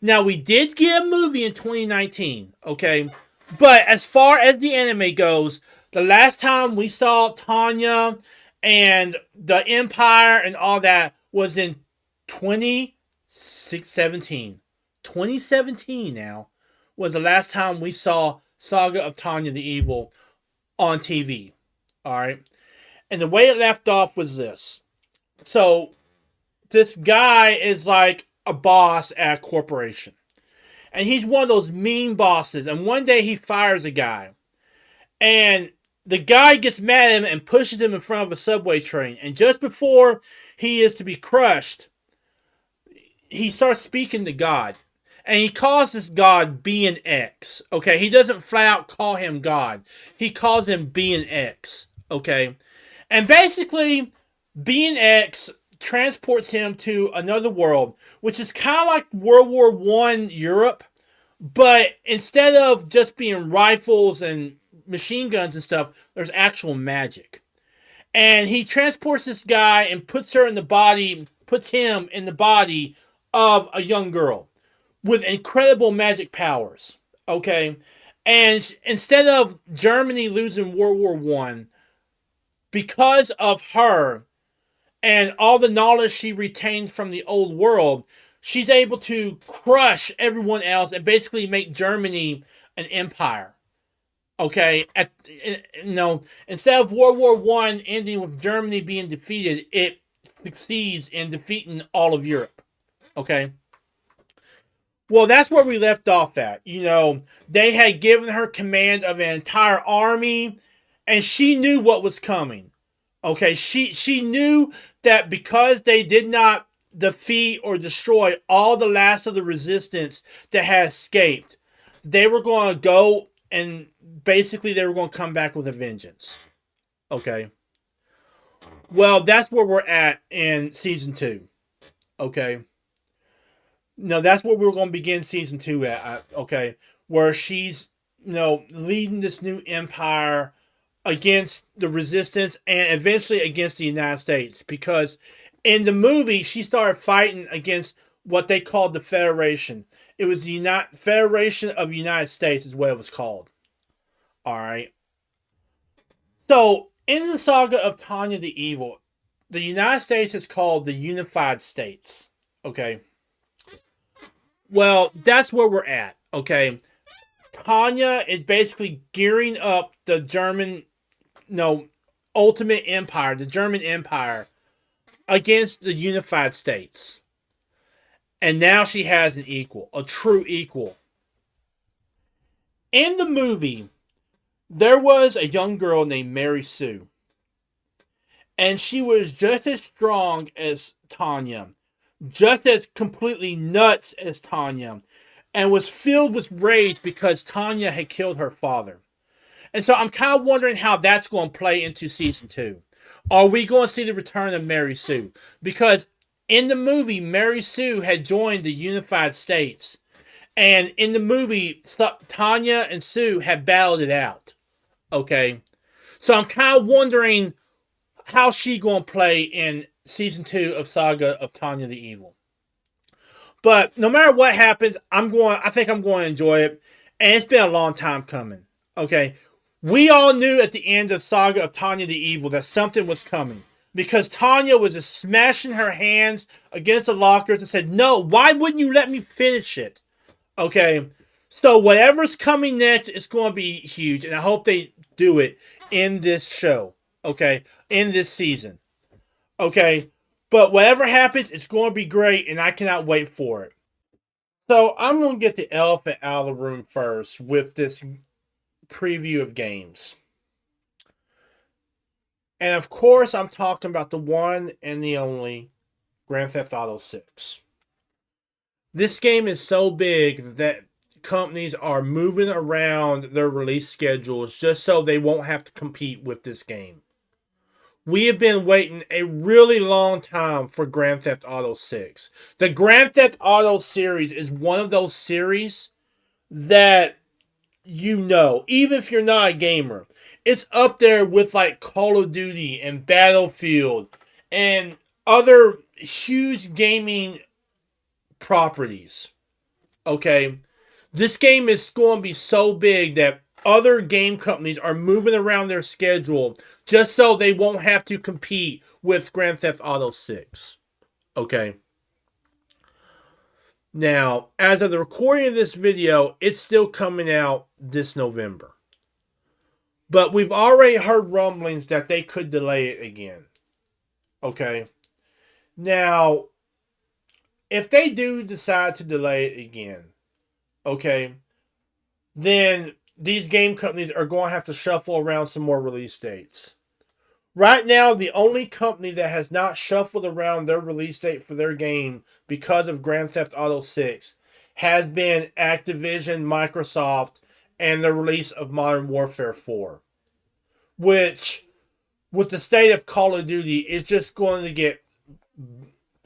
[SPEAKER 2] Now, we did get a movie in 2019, okay? But as far as the anime goes, the last time we saw Tanya and the Empire and all that was in 2017. 2017 now was the last time we saw Saga of Tanya the Evil on TV. Alright? And the way it left off was this. So, this guy is like a boss at a corporation. And he's one of those mean bosses. And one day he fires a guy. And the guy gets mad at him and pushes him in front of a subway train. And just before he is to be crushed, he starts speaking to God. And he calls this God Being X. Okay, he doesn't flat out call him God. He calls him Being X. Okay, and basically, Being X transports him to another world, which is kind of like World War I Europe, but instead of just being rifles and machine guns and stuff, there's actual magic. And he transports this guy and puts him in the body of a young girl with incredible magic powers. Okay, and instead of Germany losing World War I, because of her and all the knowledge she retained from the old world, she's able to crush everyone else and basically make Germany an empire. Okay, instead of World War I ending with Germany being defeated, it succeeds in defeating all of Europe. Okay. Well, that's where we left off at. They had given her command of an entire army, and she knew what was coming. Okay, she knew that because they did not defeat or destroy all the last of the resistance that had escaped, they were going to go and basically they were going to come back with a vengeance. Okay. Well, that's where we're at in season 2. Okay. No, that's where we're going to begin season 2 at. Okay. Where she's, leading this new empire against the resistance and eventually against the United States. Because in the movie, she started fighting against what they called the Federation. It was the Federation of the United States is what it was called. Alright. So, in the Saga of Tanya the Evil, the United States is called the Unified States. Okay. Well, that's where we're at. Okay. Tanya is basically gearing up the German, no, ultimate empire, the German Empire, against the Unified States. And now she has an equal, a true equal. In the movie, there was a young girl named Mary Sue. And she was just as strong as Tanya, just as completely nuts as Tanya, and was filled with rage because Tanya had killed her father. And so I'm kind of wondering how that's going to play into season 2. Are we going to see the return of Mary Sue? Because in the movie, Mary Sue had joined the Unified States. And in the movie, Tanya and Sue had battled it out. Okay? So I'm kind of wondering how she going to play in season 2 of Saga of Tanya the Evil. But no matter what happens, I think I'm going to enjoy it. And it's been a long time coming. Okay? We all knew at the end of Saga of Tanya the Evil that something was coming. Because Tanya was just smashing her hands against the lockers and said, no, why wouldn't you let me finish it? Okay, so whatever's coming next is going to be huge. And I hope they do it in this show. Okay, in this season. Okay, but whatever happens, it's going to be great. And I cannot wait for it. So I'm going to get the elephant out of the room first with this preview of games. And of course, I'm talking about the one and the only Grand Theft Auto 6. This game is so big that companies are moving around their release schedules just so they won't have to compete with this game. We have been waiting a really long time for Grand Theft Auto 6. The Grand Theft Auto series is one of those series that even if you're not a gamer, it's up there with like Call of Duty and Battlefield and other huge gaming properties. Okay, this game is going to be so big that other game companies are moving around their schedule just so they won't have to compete with Grand Theft Auto 6. Okay. Now, as of the recording of this video, it's still coming out this November. But we've already heard rumblings that they could delay it again. Okay. Now, if they do decide to delay it again, okay, then these game companies are going to have to shuffle around some more release dates. Right now, the only company that has not shuffled around their release date for their game because of Grand Theft Auto 6 has been Activision, Microsoft, and the release of Modern Warfare 4. Which, with the state of Call of Duty, is just going to get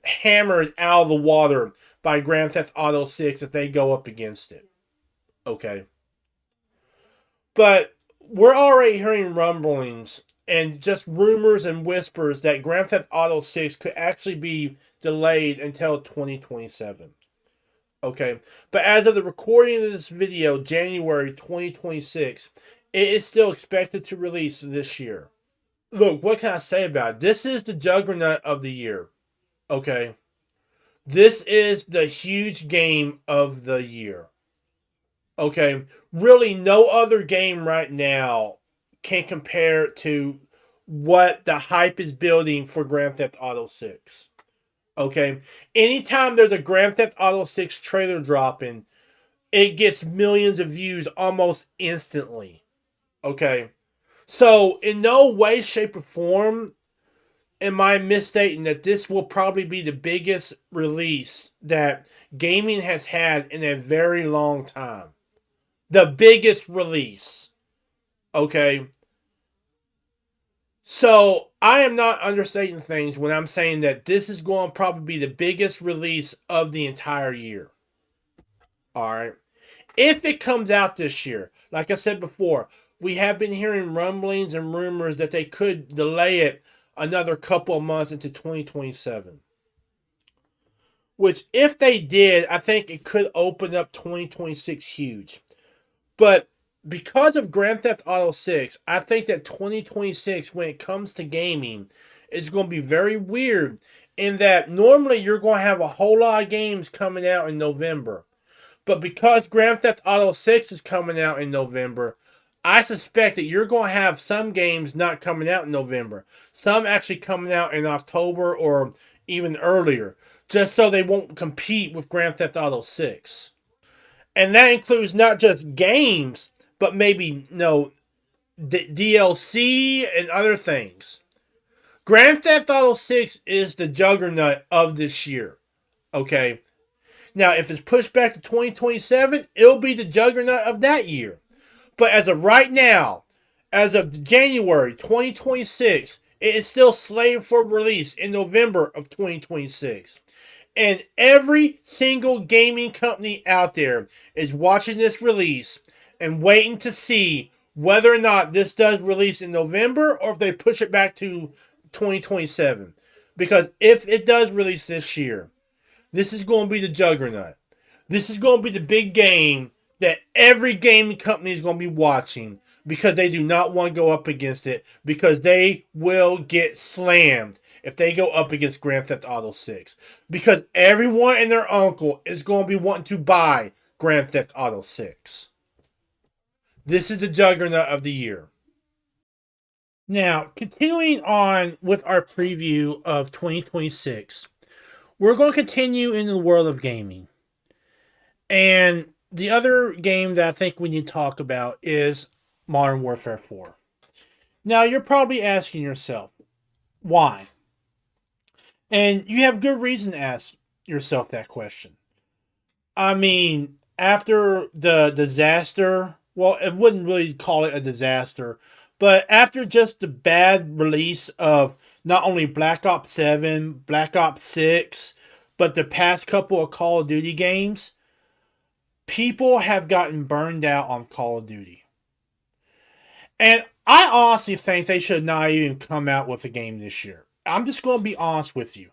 [SPEAKER 2] hammered out of the water by Grand Theft Auto 6 if they go up against it. Okay. But we're already hearing rumblings and just rumors and whispers that Grand Theft Auto 6 could actually be delayed until 2027. Okay. But as of the recording of this video, January 2026, it is still expected to release this year. Look, what can I say about it? This is the juggernaut of the year. Okay. This is the huge game of the year. Okay. Really, no other game right now can compare to what the hype is building for Grand Theft Auto 6. Okay. Anytime there's a Grand Theft Auto 6 trailer dropping, it gets millions of views almost instantly. Okay. So, in no way, shape, or form am I misstating that this will probably be the biggest release that gaming has had in a very long time. The biggest release. Okay. So, I am not understating things when I'm saying that this is going to probably be the biggest release of the entire year. Alright. If it comes out this year, like I said before, we have been hearing rumblings and rumors that they could delay it another couple of months into 2027. Which, if they did, I think it could open up 2026 huge. But because of Grand Theft Auto 6, I think that 2026, when it comes to gaming, is going to be very weird in that normally you're going to have a whole lot of games coming out in November. But because Grand Theft Auto 6 is coming out in November, I suspect that you're going to have some games not coming out in November. Some actually coming out in October or even earlier, just so they won't compete with Grand Theft Auto 6. And that includes not just games, but maybe DLC and other things. Grand Theft Auto 6 is the juggernaut of this year. Okay. Now, if it's pushed back to 2027, it'll be the juggernaut of that year. But as of right now, as of January 2026, it is still slated for release in November of 2026. And every single gaming company out there is watching this release and waiting to see whether or not this does release in November or if they push it back to 2027. Because if it does release this year, this is going to be the juggernaut. This is going to be the big game that every gaming company is going to be watching because they do not want to go up against it because they will get slammed if they go up against Grand Theft Auto 6. Because everyone and their uncle is going to be wanting to buy Grand Theft Auto 6. This is the juggernaut of the year. Now, continuing on with our preview of 2026, we're going to continue in the world of gaming. And the other game that I think we need to talk about is Modern Warfare 4. Now, you're probably asking yourself, why? And you have good reason to ask yourself that question. I mean, after the disaster, well, I wouldn't really call it a disaster, but after just the bad release of not only Black Ops 7, Black Ops 6, but the past couple of Call of Duty games, people have gotten burned out on Call of Duty. And I honestly think they should not even come out with a game this year. I'm just going to be honest with you.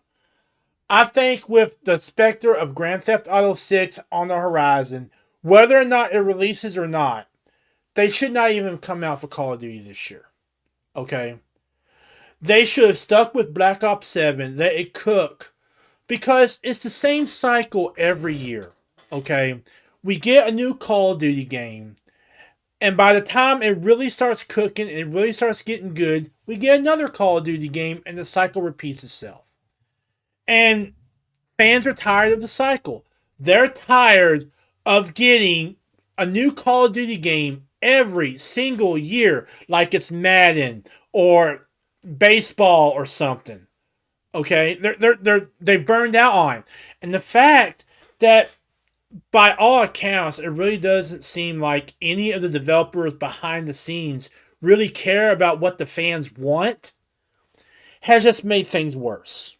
[SPEAKER 2] I think with the specter of Grand Theft Auto 6 on the horizon, whether or not it releases or not, they should not even come out for Call of Duty this year. Okay? They should have stuck with Black Ops 7, let it cook. Because it's the same cycle every year. Okay? We get a new Call of Duty game. And by the time it really starts cooking and it really starts getting good, we get another Call of Duty game and the cycle repeats itself. And fans are tired of the cycle. They're tired of getting a new Call of Duty game every single year, like it's Madden or baseball or something. Okay? They've burned out on it. And the fact that by all accounts, it really doesn't seem like any of the developers behind the scenes really care about what the fans want, has just made things worse.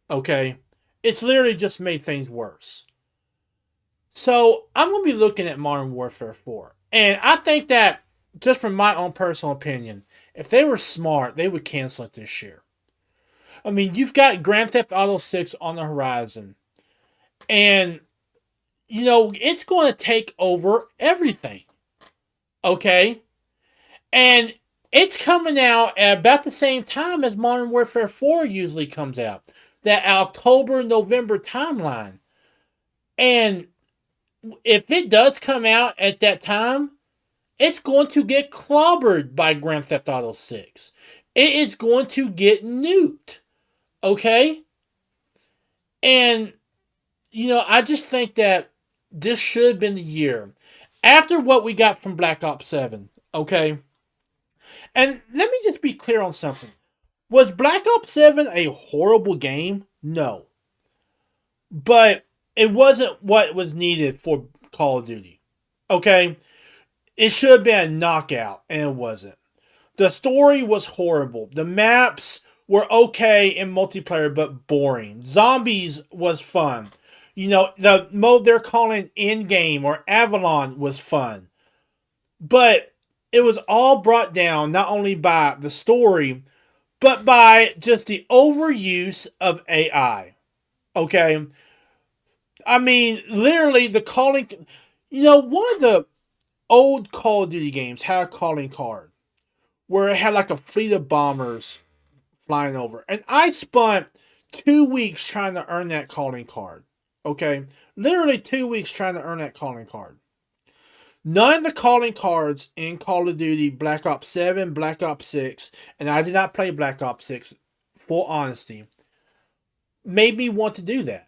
[SPEAKER 2] Okay? It's literally just made things worse. So, I'm going to be looking at Modern Warfare 4. And I think that, just from my own personal opinion, if they were smart, they would cancel it this year. I mean, you've got Grand Theft Auto 6 on the horizon. And it's going to take over everything. Okay? And it's coming out at about the same time as Modern Warfare 4 usually comes out. That October-November timeline. And if it does come out at that time, it's going to get clobbered by Grand Theft Auto 6. It is going to get nuked. Okay? And, I just think that this should have been the year. After what we got from Black Ops 7, okay? And let me just be clear on something. Was Black Ops 7 a horrible game? No. But it wasn't what was needed for Call of Duty. Okay? It should have been a knockout, and it wasn't. The story was horrible. The maps were okay in multiplayer, but boring. Zombies was fun. The mode they're calling Endgame or Avalon was fun. But it was all brought down not only by the story, but by just the overuse of AI. Okay? I mean, literally the calling... one of the old Call of Duty games had a calling card where it had like a fleet of bombers flying over. And I spent 2 weeks trying to earn that calling card. Okay? Literally 2 weeks trying to earn that calling card. None of the calling cards in Call of Duty Black Ops 7, Black Ops 6, and I did not play Black Ops 6, full honesty, made me want to do that.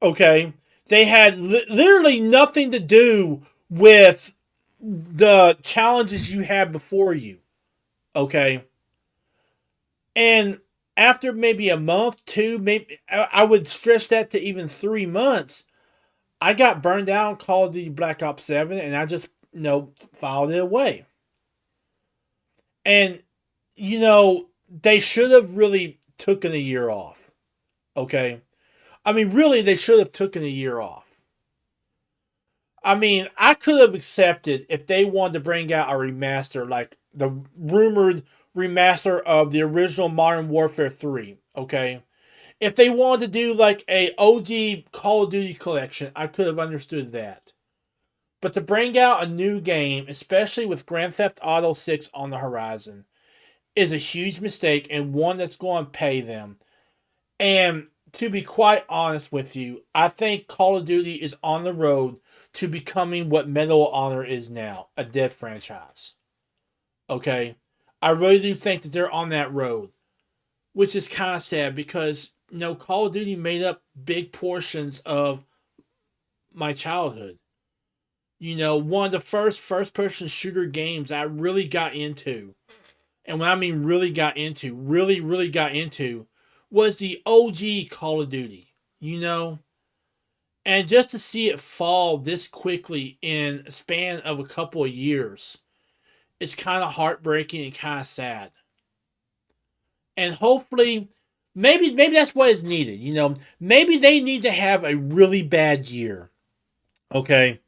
[SPEAKER 2] Okay? They had literally nothing to do with the challenges you have before you. Okay? And after maybe a month, two, maybe I would stretch that to even 3 months. I got burned out on Call of Duty Black Ops 7 and I just, filed it away. And, they should have really taken a year off. Okay? I mean, really, they should have taken a year off. I mean, I could have accepted if they wanted to bring out a remaster, like the rumored remaster of the original Modern Warfare 3, okay? If they wanted to do like a OG Call of Duty collection, I could have understood that. But to bring out a new game, especially with Grand Theft Auto 6 on the horizon, is a huge mistake and one that's going to pay them. And to be quite honest with you, I think Call of Duty is on the road to becoming what Medal of Honor is now, a dead franchise. Okay? I really do think that they're on that road, which is kind of sad because, Call of Duty made up big portions of my childhood. One of the first-person shooter games I really got into, and when I mean really got into, really, really got into, was the OG Call of Duty. And just to see it fall this quickly in a span of a couple of years, it's kind of heartbreaking and kind of sad. And hopefully, maybe that's what is needed. Maybe they need to have a really bad year. Okay?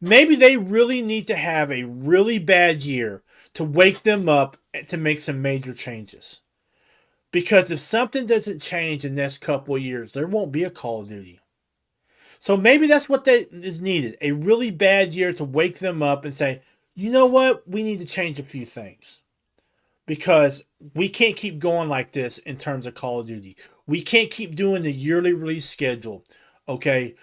[SPEAKER 2] Maybe they really need to have a really bad year to wake them up to make some major changes. Because if something doesn't change in the next couple of years, there won't be a Call of Duty. So maybe that's what is needed. A really bad year to wake them up and say, you know what? We need to change a few things. Because we can't keep going like this in terms of Call of Duty. We can't keep doing the yearly release schedule. Okay?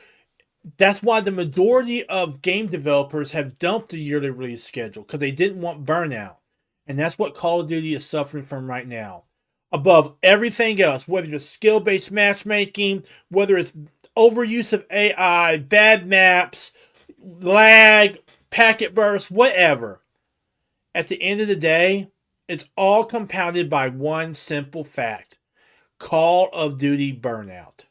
[SPEAKER 2] That's why the majority of game developers have dumped the yearly release schedule. Because they didn't want burnout. And that's what Call of Duty is suffering from right now. Above everything else, whether it's skill-based matchmaking, whether it's overuse of AI, bad maps, lag, packet bursts, whatever. At the end of the day, it's all compounded by one simple fact. Call of Duty burnout.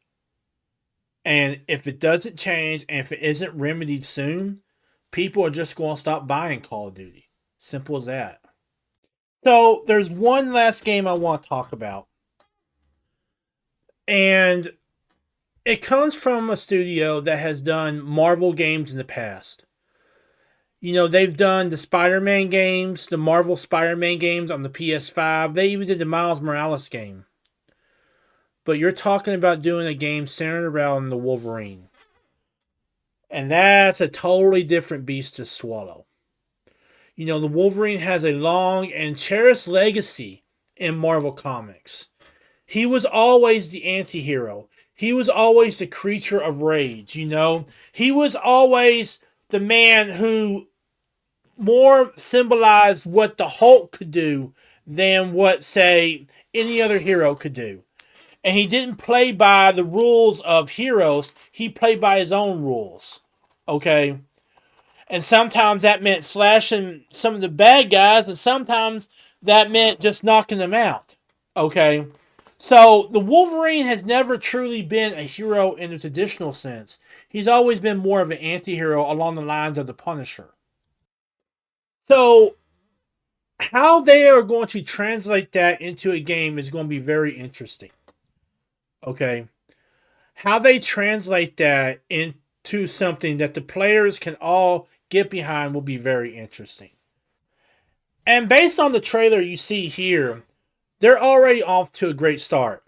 [SPEAKER 2] And if it doesn't change, and if it isn't remedied soon, people are just going to stop buying Call of Duty. Simple as that. So, there's one last game I want to talk about. And it comes from a studio that has done Marvel games in the past. They've done the Spider-Man games, the Marvel Spider-Man games on the PS5. They even did the Miles Morales game. But you're talking about doing a game centered around the Wolverine. And that's a totally different beast to swallow. The Wolverine has a long and cherished legacy in Marvel Comics. He was always the anti-hero. He was always the creature of rage, He was always the man who more symbolized what the Hulk could do than what, say, any other hero could do. And he didn't play by the rules of heroes. He played by his own rules. Okay? And sometimes that meant slashing some of the bad guys, and sometimes that meant just knocking them out. Okay? So, the Wolverine has never truly been a hero in the traditional sense. He's always been more of an anti-hero along the lines of the Punisher. So, how they are going to translate that into a game is going to be very interesting. Okay? How they translate that into something that the players can all get behind will be very interesting. And based on the trailer you see here, they're already off to a great start.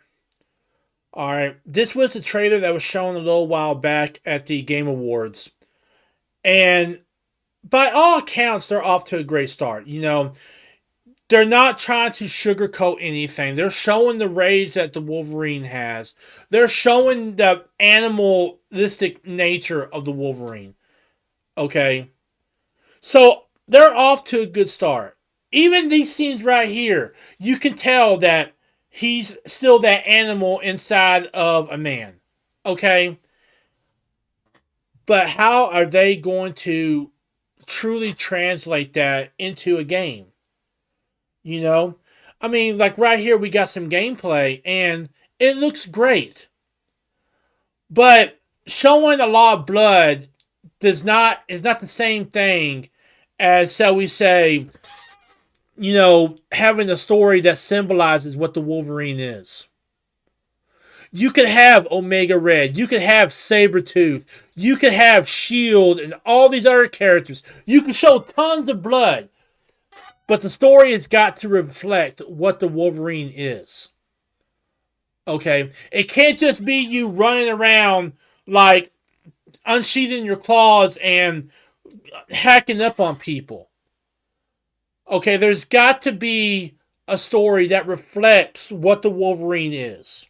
[SPEAKER 2] Alright, this was the trailer that was shown a little while back at the Game Awards. And by all accounts, they're off to a great start. They're not trying to sugarcoat anything. They're showing the rage that the Wolverine has. They're showing the animalistic nature of the Wolverine. Okay? So they're off to a good start. Even these scenes right here, you can tell that he's still that animal inside of a man. Okay? But how are they going to truly translate that into a game? You know? I mean, like right here, we got some gameplay, and it looks great. But showing a lot of blood is not the same thing as, shall we say, having a story that symbolizes what the Wolverine is. You could have Omega Red, you could have Sabretooth, you could have Shield and all these other characters. You can show tons of blood, but the story has got to reflect what the Wolverine is. Okay? It can't just be you running around like unsheathing your claws and hacking up on people. Okay, there's got to be a story that reflects what the Wolverine is.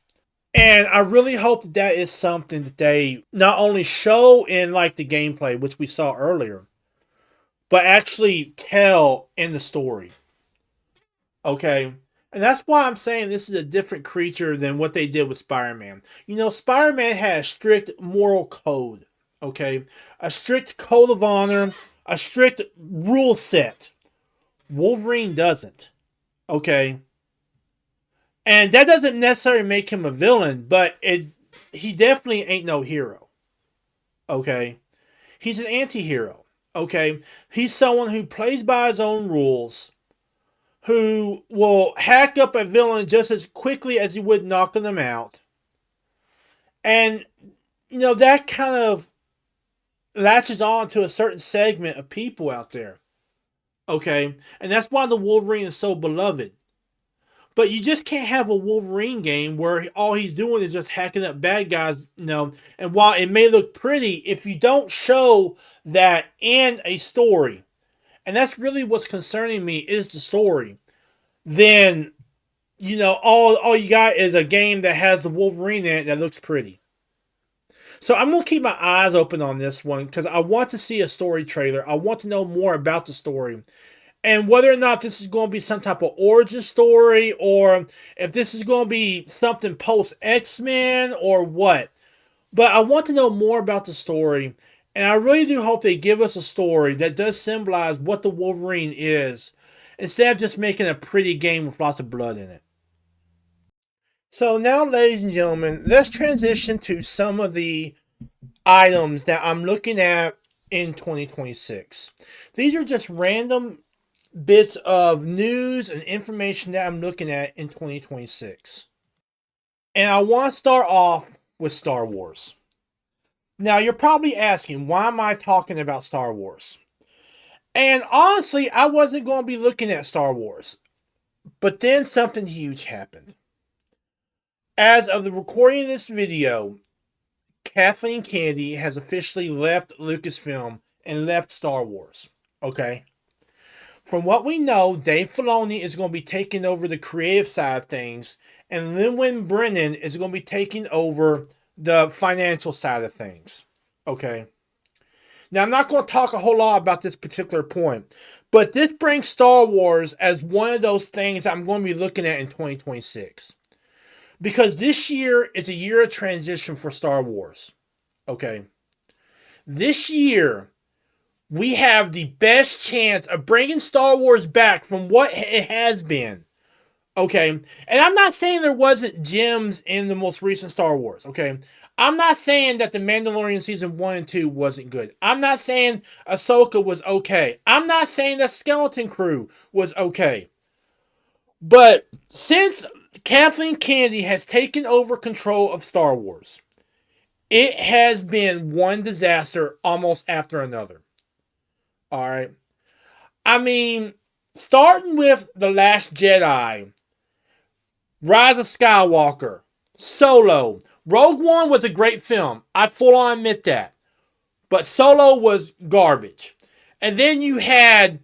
[SPEAKER 2] And I really hope that is something that they not only show in like the gameplay, which we saw earlier, but actually tell in the story. Okay? And that's why I'm saying this is a different creature than what they did with Spider-Man. Spider-Man had a strict moral code. Okay? A strict code of honor, a strict rule set. Wolverine doesn't. Okay? And that doesn't necessarily make him a villain, but he definitely ain't no hero. Okay? He's an anti-hero. Okay? He's someone who plays by his own rules, who will hack up a villain just as quickly as he would knocking them out. And, that kind of latches on to a certain segment of people out there. Okay? And that's why the Wolverine is so beloved. But you just can't have a Wolverine game where all he's doing is just hacking up bad guys, And while it may look pretty, if you don't show that in a story, and that's really what's concerning me is the story, then, all you got is a game that has the Wolverine in it that looks pretty. So I'm going to keep my eyes open on this one because I want to see a story trailer. I want to know more about the story. And whether or not this is going to be some type of origin story or if this is going to be something post X-Men or what. But I want to know more about the story. And I really do hope they give us a story that does symbolize what the Wolverine is instead of just making a pretty game with lots of blood in it. So now, ladies and gentlemen, let's transition to some of the items that I'm looking at in 2026. These are just random bits of news and information that I'm looking at in 2026. And I want to start off with Star Wars. Now, you're probably asking, why am I talking about Star Wars? And honestly, I wasn't going to be looking at Star Wars. But then something huge happened. As of the recording of this video, Kathleen Kennedy has officially left Lucasfilm and left Star Wars. Okay? From what we know, Dave Filoni is going to be taking over the creative side of things, and Lin Brennan is going to be taking over the financial side of things. Okay? Now, I'm not going to talk a whole lot about this particular point, but this brings Star Wars as one of those things I'm going to be looking at in 2026. Because this year is a year of transition for Star Wars. Okay? This year, we have the best chance of bringing Star Wars back from what it has been. Okay? And I'm not saying there wasn't gems in the most recent Star Wars. Okay? I'm not saying that The Mandalorian Season 1 and 2 wasn't good. I'm not saying Ahsoka was okay. I'm not saying that Skeleton Crew was okay. But since Kathleen Kennedy has taken over control of Star Wars, it has been one disaster almost after another. Alright? I mean, starting with The Last Jedi, Rise of Skywalker, Solo. Rogue One was a great film. I full on admit that. But Solo was garbage. And then you had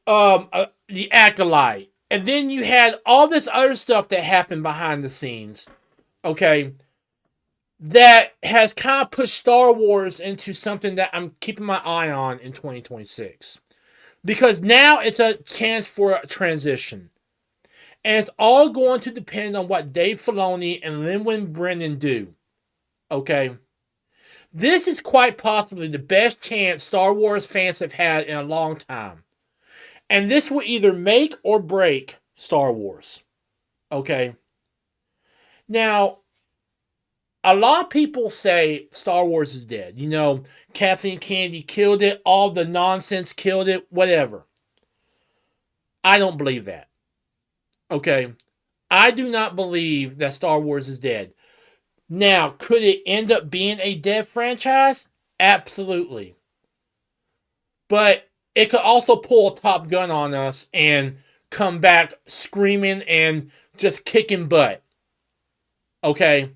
[SPEAKER 2] The Acolyte. And then you had all this other stuff that happened behind the scenes, okay, that has kind of pushed Star Wars into something that I'm keeping my eye on in 2026. Because now it's a chance for a transition. And it's all going to depend on what Dave Filoni and Lin Brennan do. Okay? This is quite possibly the best chance Star Wars fans have had in a long time. And this will either make or break Star Wars. Okay? Now, a lot of people say Star Wars is dead. You know, Kathleen Kennedy killed it, all the nonsense killed it, whatever. I don't believe that. Okay? I do not believe that Star Wars is dead. Now, could it end up being a dead franchise? Absolutely. But it could also pull a Top Gun on us and come back screaming and just kicking butt. Okay?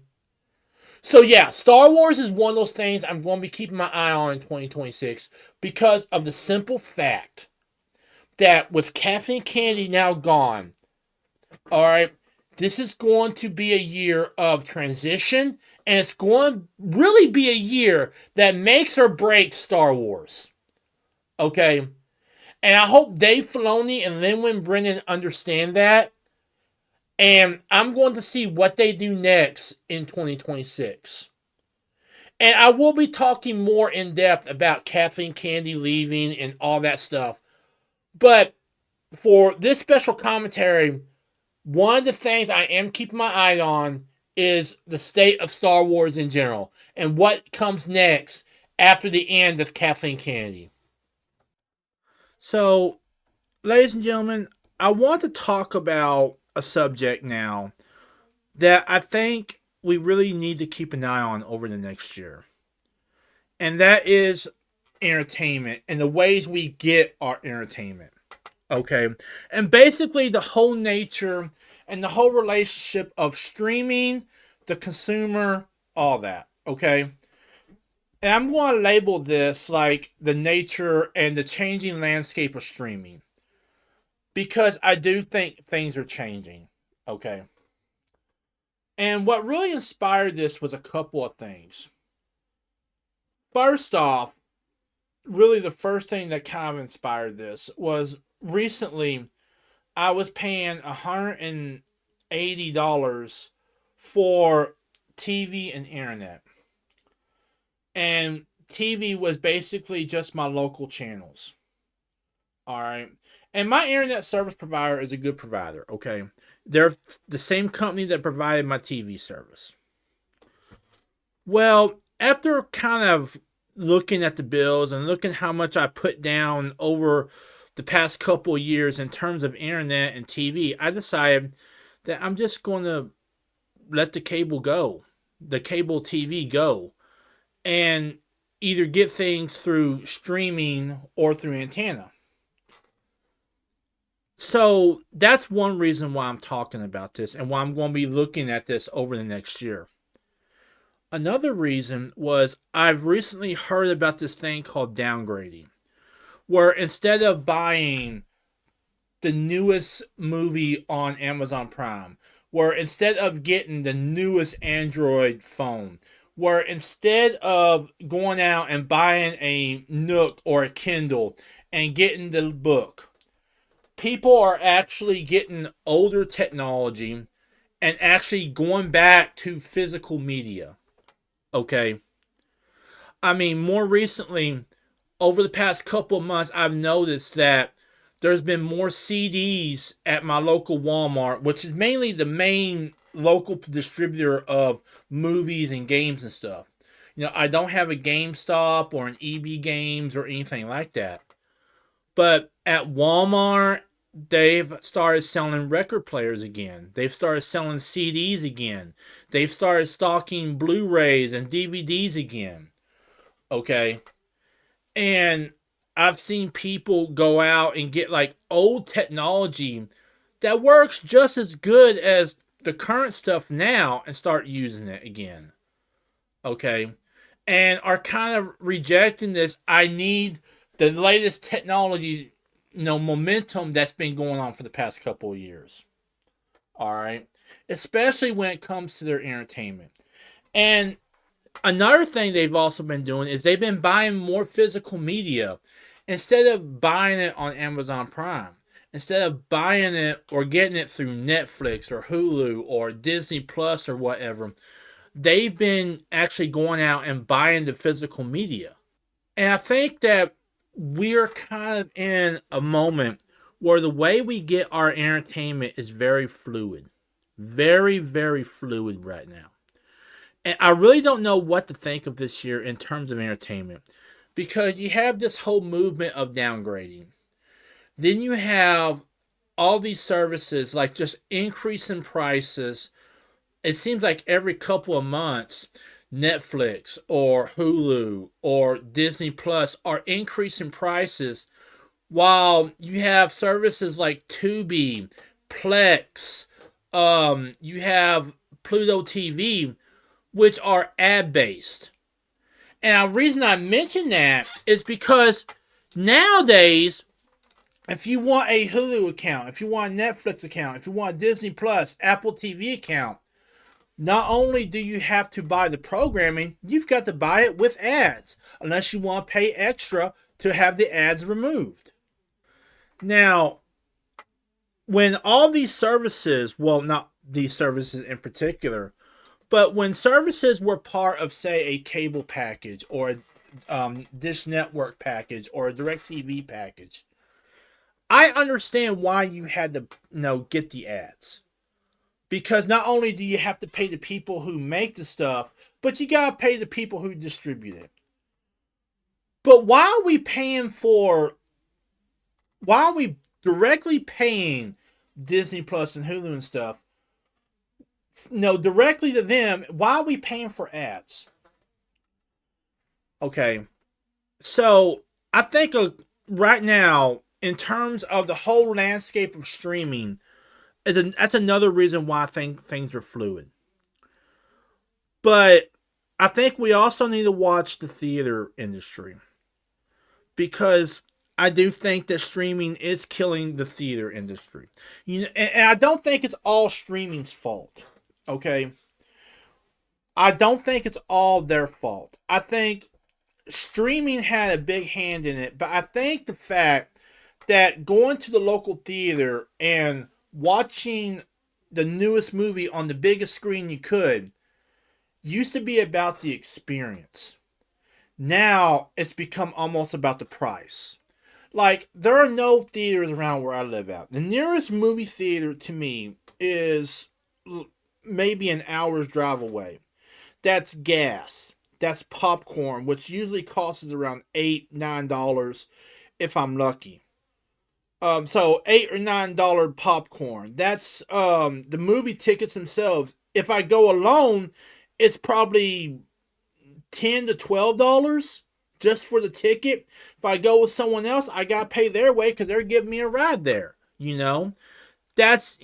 [SPEAKER 2] So yeah, Star Wars is one of those things I'm going to be keeping my eye on in 2026 because of the simple fact that with Kathleen Kennedy now gone, alright, this is going to be a year of transition, and it's going to really be a year that makes or breaks Star Wars. Okay? And I hope Dave Filoni and Lin Brennan understand that. And I'm going to see what they do next in 2026. And I will be talking more in depth about Kathleen Kennedy leaving and all that stuff. But for this special commentary, one of the things I am keeping my eye on is the state of Star Wars in general and what comes next after the end of Kathleen Kennedy. So, ladies and gentlemen, I want to talk about a subject now that I think we really need to keep an eye on over the next year. And that is entertainment and the ways we get our entertainment. Okay? And basically the whole nature and the whole relationship of streaming, the consumer, all that. Okay? And I'm going to label this like the nature and the changing landscape of streaming. Because I do think things are changing. Okay? And what really inspired this was a couple of things. First off, really the first thing that kind of inspired this was recently I was paying $180 for TV and internet. And TV was basically just my local channels. Alright. And my internet service provider is a good provider, okay? They're the same company that provided my TV service. Well, after kind of looking at the bills and looking how much I put down over the past couple of years in terms of internet and TV, I decided that I'm just going to let the cable go, the cable TV go, and either get things through streaming or through antenna. So that's one reason why I'm talking about this and why I'm going to be looking at this over the next year. Another reason was I've recently heard about this thing called downgrading, where instead of buying the newest movie on Amazon Prime, where instead of getting the newest Android phone, where instead of going out and buying a Nook or a Kindle and getting the book, people are actually getting older technology and actually going back to physical media. Okay? I mean, more recently, over the past couple of months, I've noticed that there's been more CDs at my local Walmart, which is mainly the main local distributor of movies and games and stuff. You know, I don't have a GameStop or an EB Games or anything like that. But at Walmart, they've started selling record players again. They've started selling CDs again. They've started stocking Blu-rays and DVDs again. Okay? And I've seen people go out and get like old technology that works just as good as the current stuff now and start using it again. Okay? And are kind of rejecting this. I need the latest technology momentum that's been going on for the past couple of years. All right, especially when it comes to their entertainment. And another thing they've also been doing is they've been buying more physical media instead of buying it on Amazon Prime. Instead of buying it or getting it through Netflix or Hulu or Disney Plus or whatever, they've been actually going out and buying the physical media. And I think that we're kind of in a moment where the way we get our entertainment is very fluid. Very, very fluid right now. And I really don't know what to think of this year in terms of entertainment. Because you have this whole movement of downgrading. Then you have all these services like just increasing prices. It seems like every couple of months, Netflix or Hulu or Disney Plus are increasing prices, while you have services like Tubi, Plex, you have Pluto TV, which are ad based. And the reason I mention that is because nowadays, if you want a Hulu account, if you want a Netflix account, if you want a Disney Plus, Apple TV account, not only do you have to buy the programming, you've got to buy it with ads, unless you want to pay extra to have the ads removed. Now, when all these services, well, not these services in particular, but when services were part of, say, a cable package or a Dish Network package or a DirecTV package, I understand why you had to, get the ads. Because not only do you have to pay the people who make the stuff, but you gotta pay the people who distribute it. But why are we directly paying Disney Plus and Hulu and stuff? No, directly to them. Why are we paying for ads? Okay, so I think right now, in terms of the whole landscape of streaming, that's another reason why I think things are fluid. But I think we also need to watch the theater industry, because I do think that streaming is killing the theater industry. And I don't think it's all streaming's fault. Okay, I don't think it's all their fault. I think streaming had a big hand in it, but I think the fact that going to the local theater and watching the newest movie on the biggest screen you could used to be about the experience. Now it's become almost about the price. Like, there are no theaters around where I live at. The nearest movie theater to me is maybe an hour's drive away. That's gas. That's popcorn, which usually costs around $8-9 if I'm lucky. So $8 or $9 popcorn. That's the movie tickets themselves. If I go alone, it's probably $10 to $12 just for the ticket. If I go with someone else, I gotta pay their way because they're giving me a ride there. That's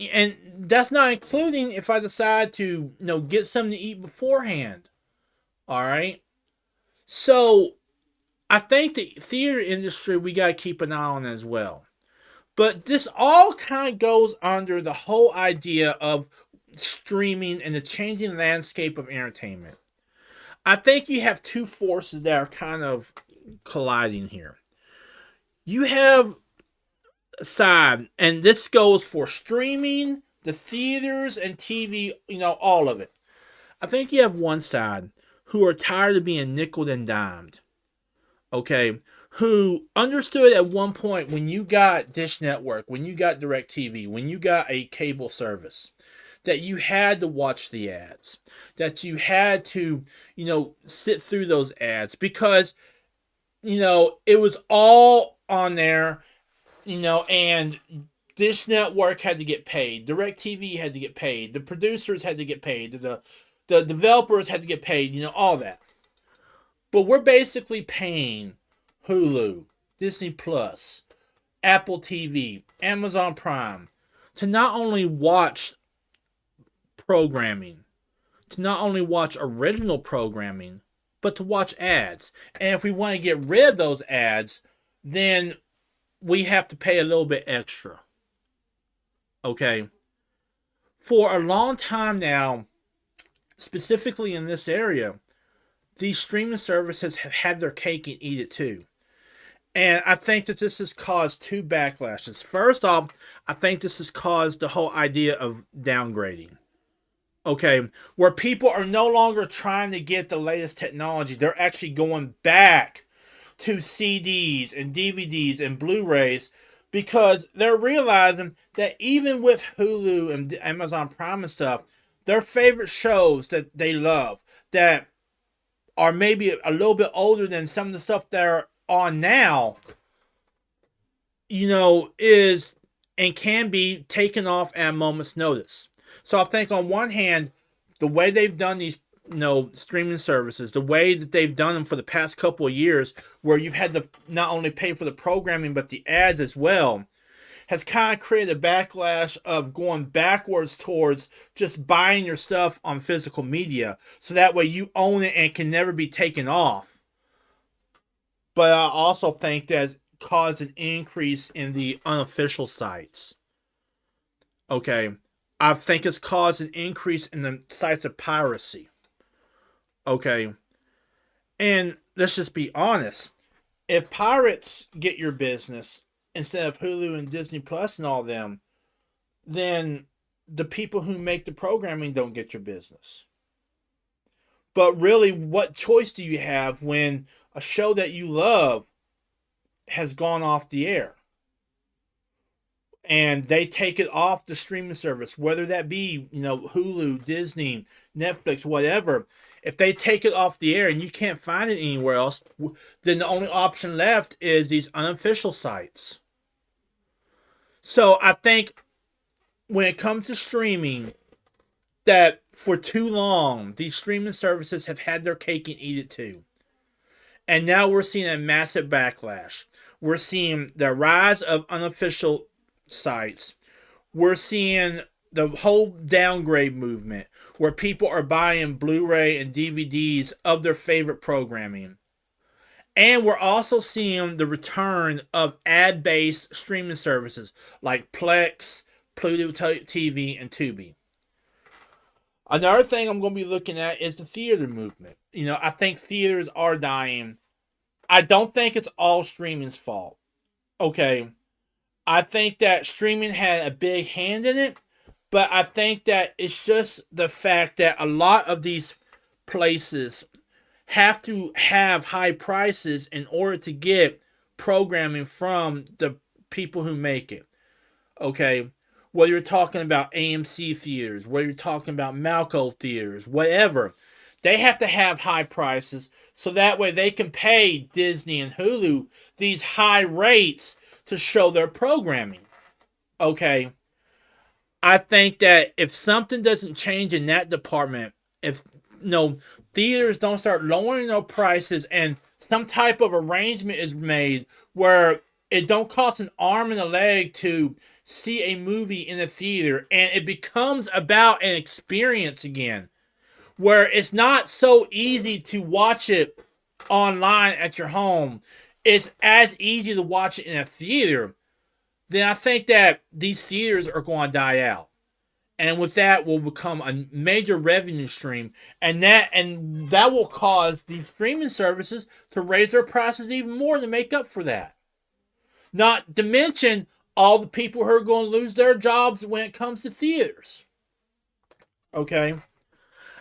[SPEAKER 2] not including if I decide to get something to eat beforehand. All right. So I think the theater industry we gotta keep an eye on as well. But this all kind of goes under the whole idea of streaming and the changing landscape of entertainment. I think you have two forces that are kind of colliding here. You have a side, and this goes for streaming, the theaters, and TV, all of it. I think you have one side who are tired of being nickeled and dimed. Okay? Who understood at one point, when you got Dish Network, when you got DirecTV, when you got a cable service, that you had to watch the ads, that you had to, sit through those ads, because, it was all on there, and Dish Network had to get paid, DirecTV had to get paid, the producers had to get paid, the developers had to get paid, all that. But we're basically paying Hulu, Disney Plus, Apple TV, Amazon Prime to not only watch programming, to not only watch original programming, but to watch ads. And if we want to get rid of those ads, then we have to pay a little bit extra. Okay. For a long time now, specifically in this area, these streaming services have had their cake and eat it too. And I think that this has caused two backlashes. First off, I think this has caused the whole idea of downgrading. Okay, where people are no longer trying to get the latest technology, they're actually going back to CDs and DVDs and Blu-rays because they're realizing that even with Hulu and Amazon Prime and stuff, their favorite shows that they love that are maybe a little bit older than some of the stuff they're on now, is and can be taken off at a moment's notice. So I think on one hand, the way they've done these streaming services, the way that they've done them for the past couple of years, where you've had to not only pay for the programming but the ads as well, has kind of created a backlash of going backwards towards just buying your stuff on physical media. So that way you own it and can never be taken off. But I also think that caused an increase in the unofficial sites. Okay. I think it's caused an increase in the sites of piracy. Okay. And let's just be honest. If pirates get your business instead of Hulu and Disney Plus and all them, then the people who make the programming don't get your business. But really, what choice do you have when a show that you love has gone off the air? And they take it off the streaming service, whether that be, Hulu, Disney, Netflix, whatever. If they take it off the air and you can't find it anywhere else, then the only option left is these unofficial sites. So I think when it comes to streaming, that for too long, these streaming services have had their cake and eat it too. And now we're seeing a massive backlash. We're seeing the rise of unofficial sites. We're seeing the whole downgrade movement where people are buying Blu-ray and DVDs of their favorite programming. And we're also seeing the return of ad-based streaming services like Plex, Pluto TV, and Tubi. Another thing I'm going to be looking at is the theater movement. I think theaters are dying. I don't think it's all streaming's fault. Okay. I think that streaming had a big hand in it, but I think that it's just the fact that a lot of these places have to have high prices in order to get programming from the people who make it. Okay? Whether you're talking about AMC theaters, whether you're talking about Malco theaters, whatever, they have to have high prices so that way they can pay Disney and Hulu these high rates to show their programming. Okay. I think that if something doesn't change in that department, if theaters don't start lowering their prices and some type of arrangement is made where it don't cost an arm and a leg to see a movie in a theater and it becomes about an experience again, where it's not so easy to watch it online at your home, it's as easy to watch it in a theater, then I think that these theaters are going to die out. And with that will become a major revenue stream. And that will cause these streaming services to raise their prices even more to make up for that. Not to mention all the people who are going to lose their jobs when it comes to theaters. Okay?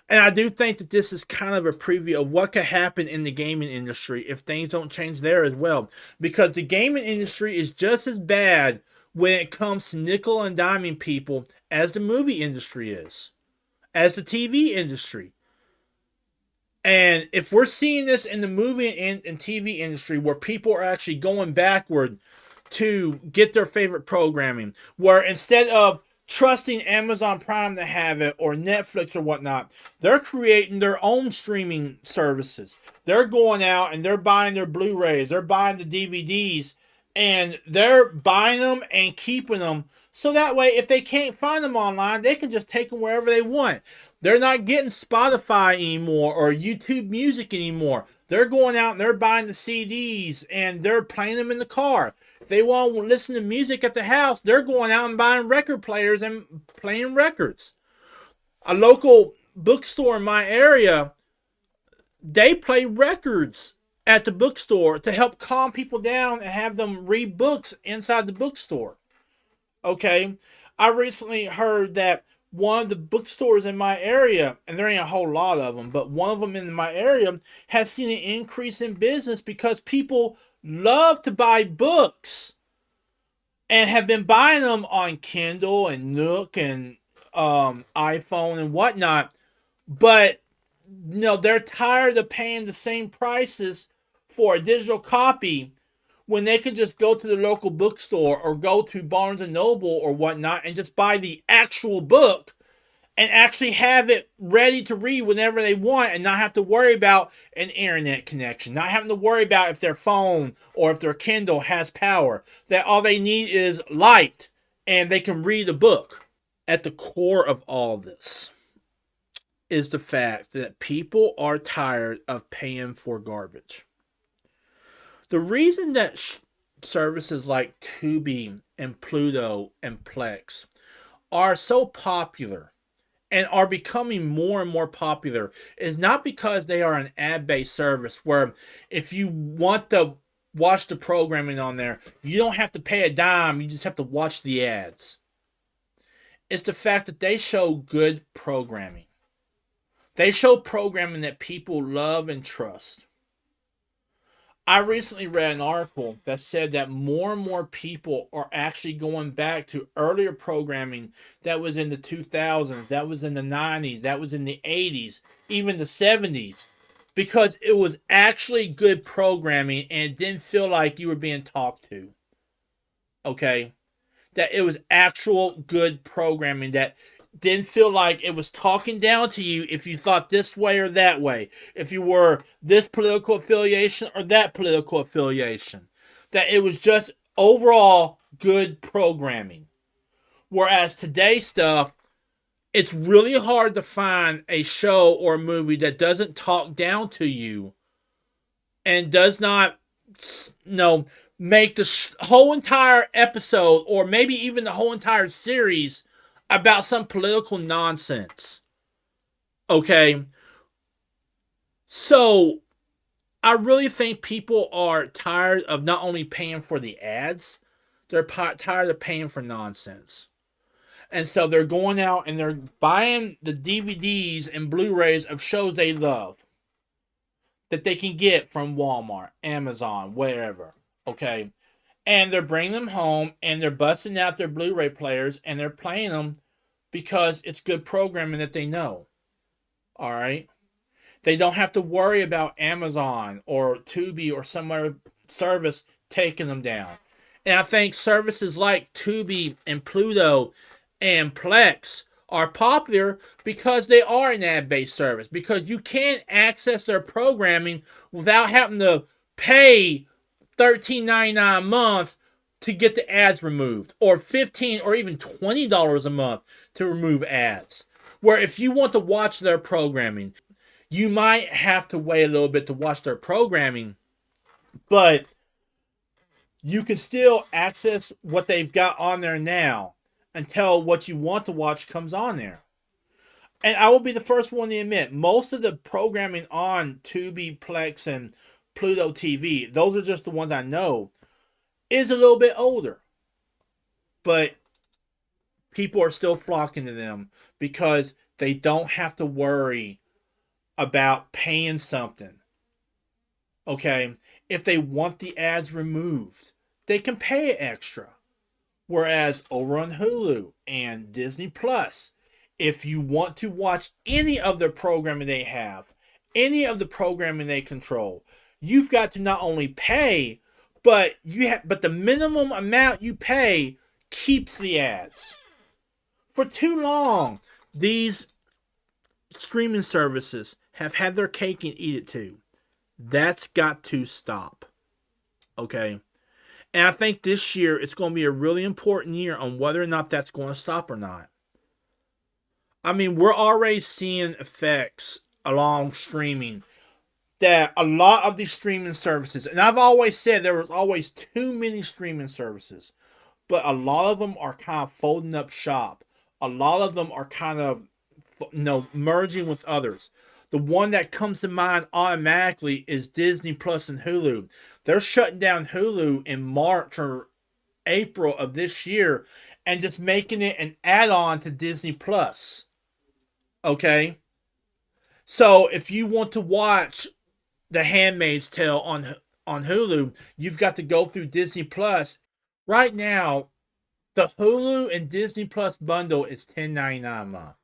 [SPEAKER 2] And I do think that this is kind of a preview of what could happen in the gaming industry if things don't change there as well. Because the gaming industry is just as bad when it comes to nickel and diming people as the movie industry is, as the TV industry. And if we're seeing this in the movie and TV industry where people are actually going backward to get their favorite programming, where instead of trusting Amazon Prime to have it or Netflix or whatnot, they're creating their own streaming services. They're going out and they're buying their Blu-rays, they're buying the DVDs, and they're buying them and keeping them so that way if they can't find them online, they can just take them wherever they want. They're not getting Spotify anymore or YouTube Music anymore. They're going out and they're buying the CDs and they're playing them in the car. If they want to listen to music at the house, they're going out and buying record players and playing records. A local bookstore in my area, they play records at the bookstore to help calm people down and have them read books inside the bookstore. Okay, I recently heard that one of the bookstores in my area, and there ain't a whole lot of them, but one of them in my area has seen an increase in business because people love to buy books and have been buying them on Kindle and Nook and iPhone and whatnot. But they're tired of paying the same prices for a digital copy when they can just go to the local bookstore or go to Barnes and Noble or whatnot and just buy the actual book and actually have it ready to read whenever they want and not have to worry about an internet connection, not having to worry about if their phone or if their Kindle has power, that all they need is light and they can read a book. At the core of all this is the fact that people are tired of paying for garbage. The reason that services like Tubi and Pluto and Plex are so popular and are becoming more and more popular is not because they are an ad-based service where if you want to watch the programming on there, you don't have to pay a dime, you just have to watch the ads. It's the fact that they show good programming. They show programming that people love and trust. I recently read an article that said that more and more people are actually going back to earlier programming that was in the 2000s, that was in the 90s, that was in the 80s, even the 70s, because it was actually good programming and it didn't feel like you were being talked to. Okay? That it was actual good programming that didn't feel like it was talking down to you if you thought this way or that way, if you were this political affiliation or that political affiliation. That it was just overall good programming. Whereas today's stuff, it's really hard to find a show or a movie that doesn't talk down to you and does not, make the whole entire episode or maybe even the whole entire series about some political nonsense. Okay? So, I really think people are tired of not only paying for the ads, they're tired of paying for nonsense. And so they're going out and they're buying the DVDs and Blu-rays of shows they love that they can get from Walmart, Amazon, wherever. Okay? And they're bringing them home and they're busting out their Blu-ray players and they're playing them because it's good programming that they know. All right? They don't have to worry about Amazon or Tubi or some other service taking them down. And I think services like Tubi and Pluto and Plex are popular because they are an ad-based service. Because you can access their programming without having to pay $13.99 a month to get the ads removed, or $15 or even $20 a month to remove ads. Where if you want to watch their programming, you might have to wait a little bit to watch their programming, but you can still access what they've got on there now until what you want to watch comes on there. And I will be the first one to admit, most of the programming on Tubi, Plex, and Pluto TV, those are just the ones I know, is a little bit older. But people are still flocking to them because they don't have to worry about paying something. Okay? If they want the ads removed, they can pay extra. Whereas over on Hulu and Disney Plus, if you want to watch any of their programming they have, any of the programming they control, you've got to not only pay, but the minimum amount you pay keeps the ads. For too long, these streaming services have had their cake and eat it too. That's got to stop. Okay? And I think this year it's going to be a really important year on whether or not that's going to stop or not. I mean, we're already seeing effects along streaming that a lot of these streaming services, and I've always said there was always too many streaming services, but a lot of them are kind of folding up shop. A lot of them are kind of, merging with others. The one that comes to mind automatically is Disney Plus and Hulu. They're shutting down Hulu in March or April of this year and just making it an add-on to Disney Plus. Okay? So if you want to watch The Handmaid's Tale on Hulu, you've got to go through Disney Plus. Right now, the Hulu and Disney Plus bundle is $10.99 a month.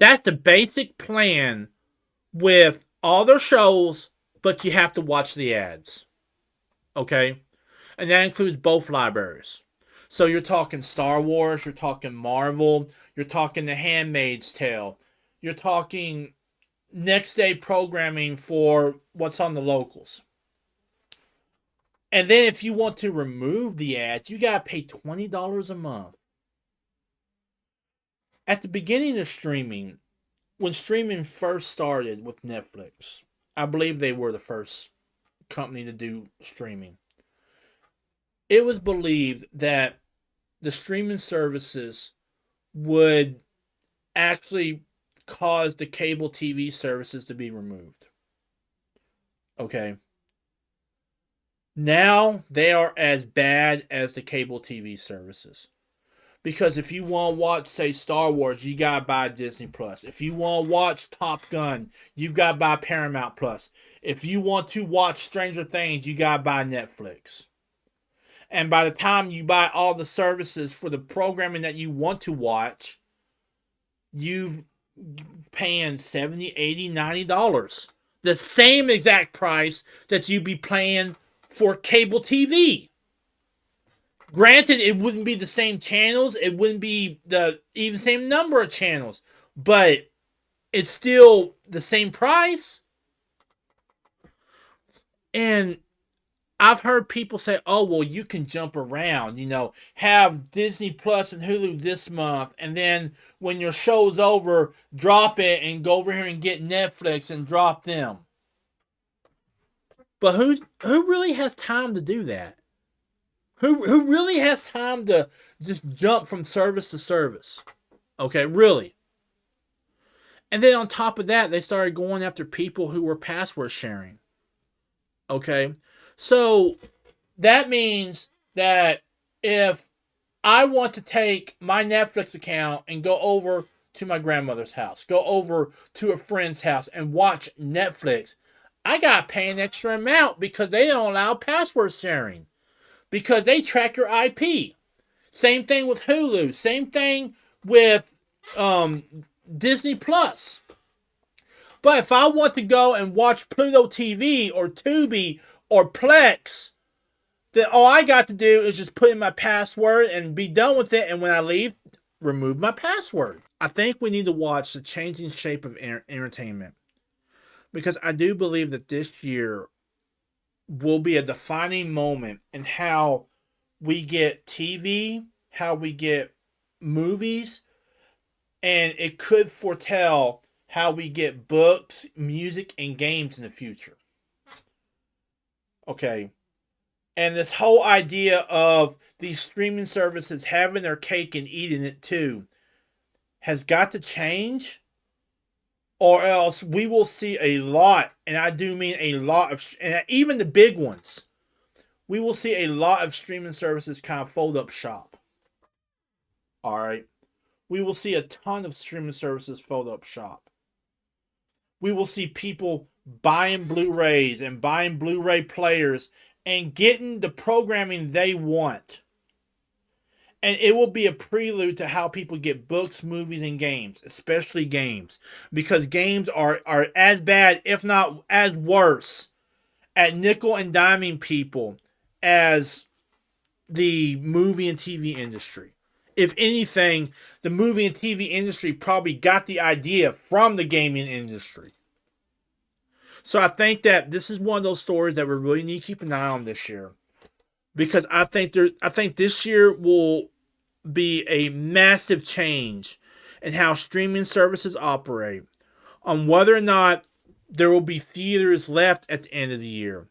[SPEAKER 2] That's the basic plan with all their shows, but you have to watch the ads. Okay? And that includes both libraries. So you're talking Star Wars, you're talking Marvel, you're talking The Handmaid's Tale, you're talking next day programming for what's on the locals. And then if you want to remove the ads, you got to pay $20 a month. At the beginning of streaming, when streaming first started with Netflix, I believe they were the first company to do streaming. It was believed that the streaming services would actually cause the cable TV services to be removed. Okay. Now they are as bad as the cable TV services. Because if you want to watch, say, Star Wars, you got to buy Disney Plus. If you want to watch Top Gun, you've got to buy Paramount Plus. If you want to watch Stranger Things, you got to buy Netflix. And by the time you buy all the services for the programming that you want to watch, you've paying $70, $80, $90. The same exact price that you'd be paying for cable TV. Granted, it wouldn't be the same channels. It wouldn't be the even same number of channels. But it's still the same price. And I've heard people say, oh, well, you can jump around. Have Disney Plus and Hulu this month. And then when your show's over, drop it and go over here and get Netflix and drop them. But who really has time to do that? Who really has time to just jump from service to service? Okay, really. And then on top of that, they started going after people who were password sharing. Okay, so that means that if I want to take my Netflix account and go over to my grandmother's house, go over to a friend's house and watch Netflix, I got to pay an extra amount because they don't allow password sharing. Because they track your IP. Same thing with Hulu. Same thing with Disney Plus. But if I want to go and watch Pluto TV or Tubi or Plex, then all I got to do is just put in my password and be done with it. And when I leave, remove my password. I think we need to watch the changing shape of entertainment. Because I do believe that this year will be a defining moment in how we get TV, how we get movies, and it could foretell how we get books, music, and games in the future. Okay. And this whole idea of these streaming services having their cake and eating it too has got to change. Or else we will see a lot, and I do mean a lot of, and even the big ones, we will see a lot of streaming services kind of fold up shop. Alright? We will see a ton of streaming services fold up shop. We will see people buying Blu-rays and buying Blu-ray players and getting the programming they want. And it will be a prelude to how people get books, movies, and games, especially games. Because games are as bad, if not as worse, at nickel and diming people as the movie and TV industry. If anything, the movie and TV industry probably got the idea from the gaming industry. So I think that this is one of those stories that we really need to keep an eye on this year. Because I think this year will be a massive change in how streaming services operate. On whether or not there will be theaters left at the end of the year.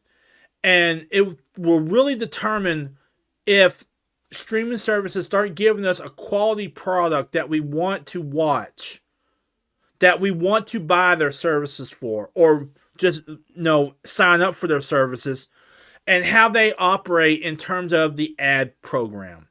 [SPEAKER 2] And it will really determine if streaming services start giving us a quality product that we want to watch, that we want to buy their services for, or just sign up for their services, and how they operate in terms of the ad program.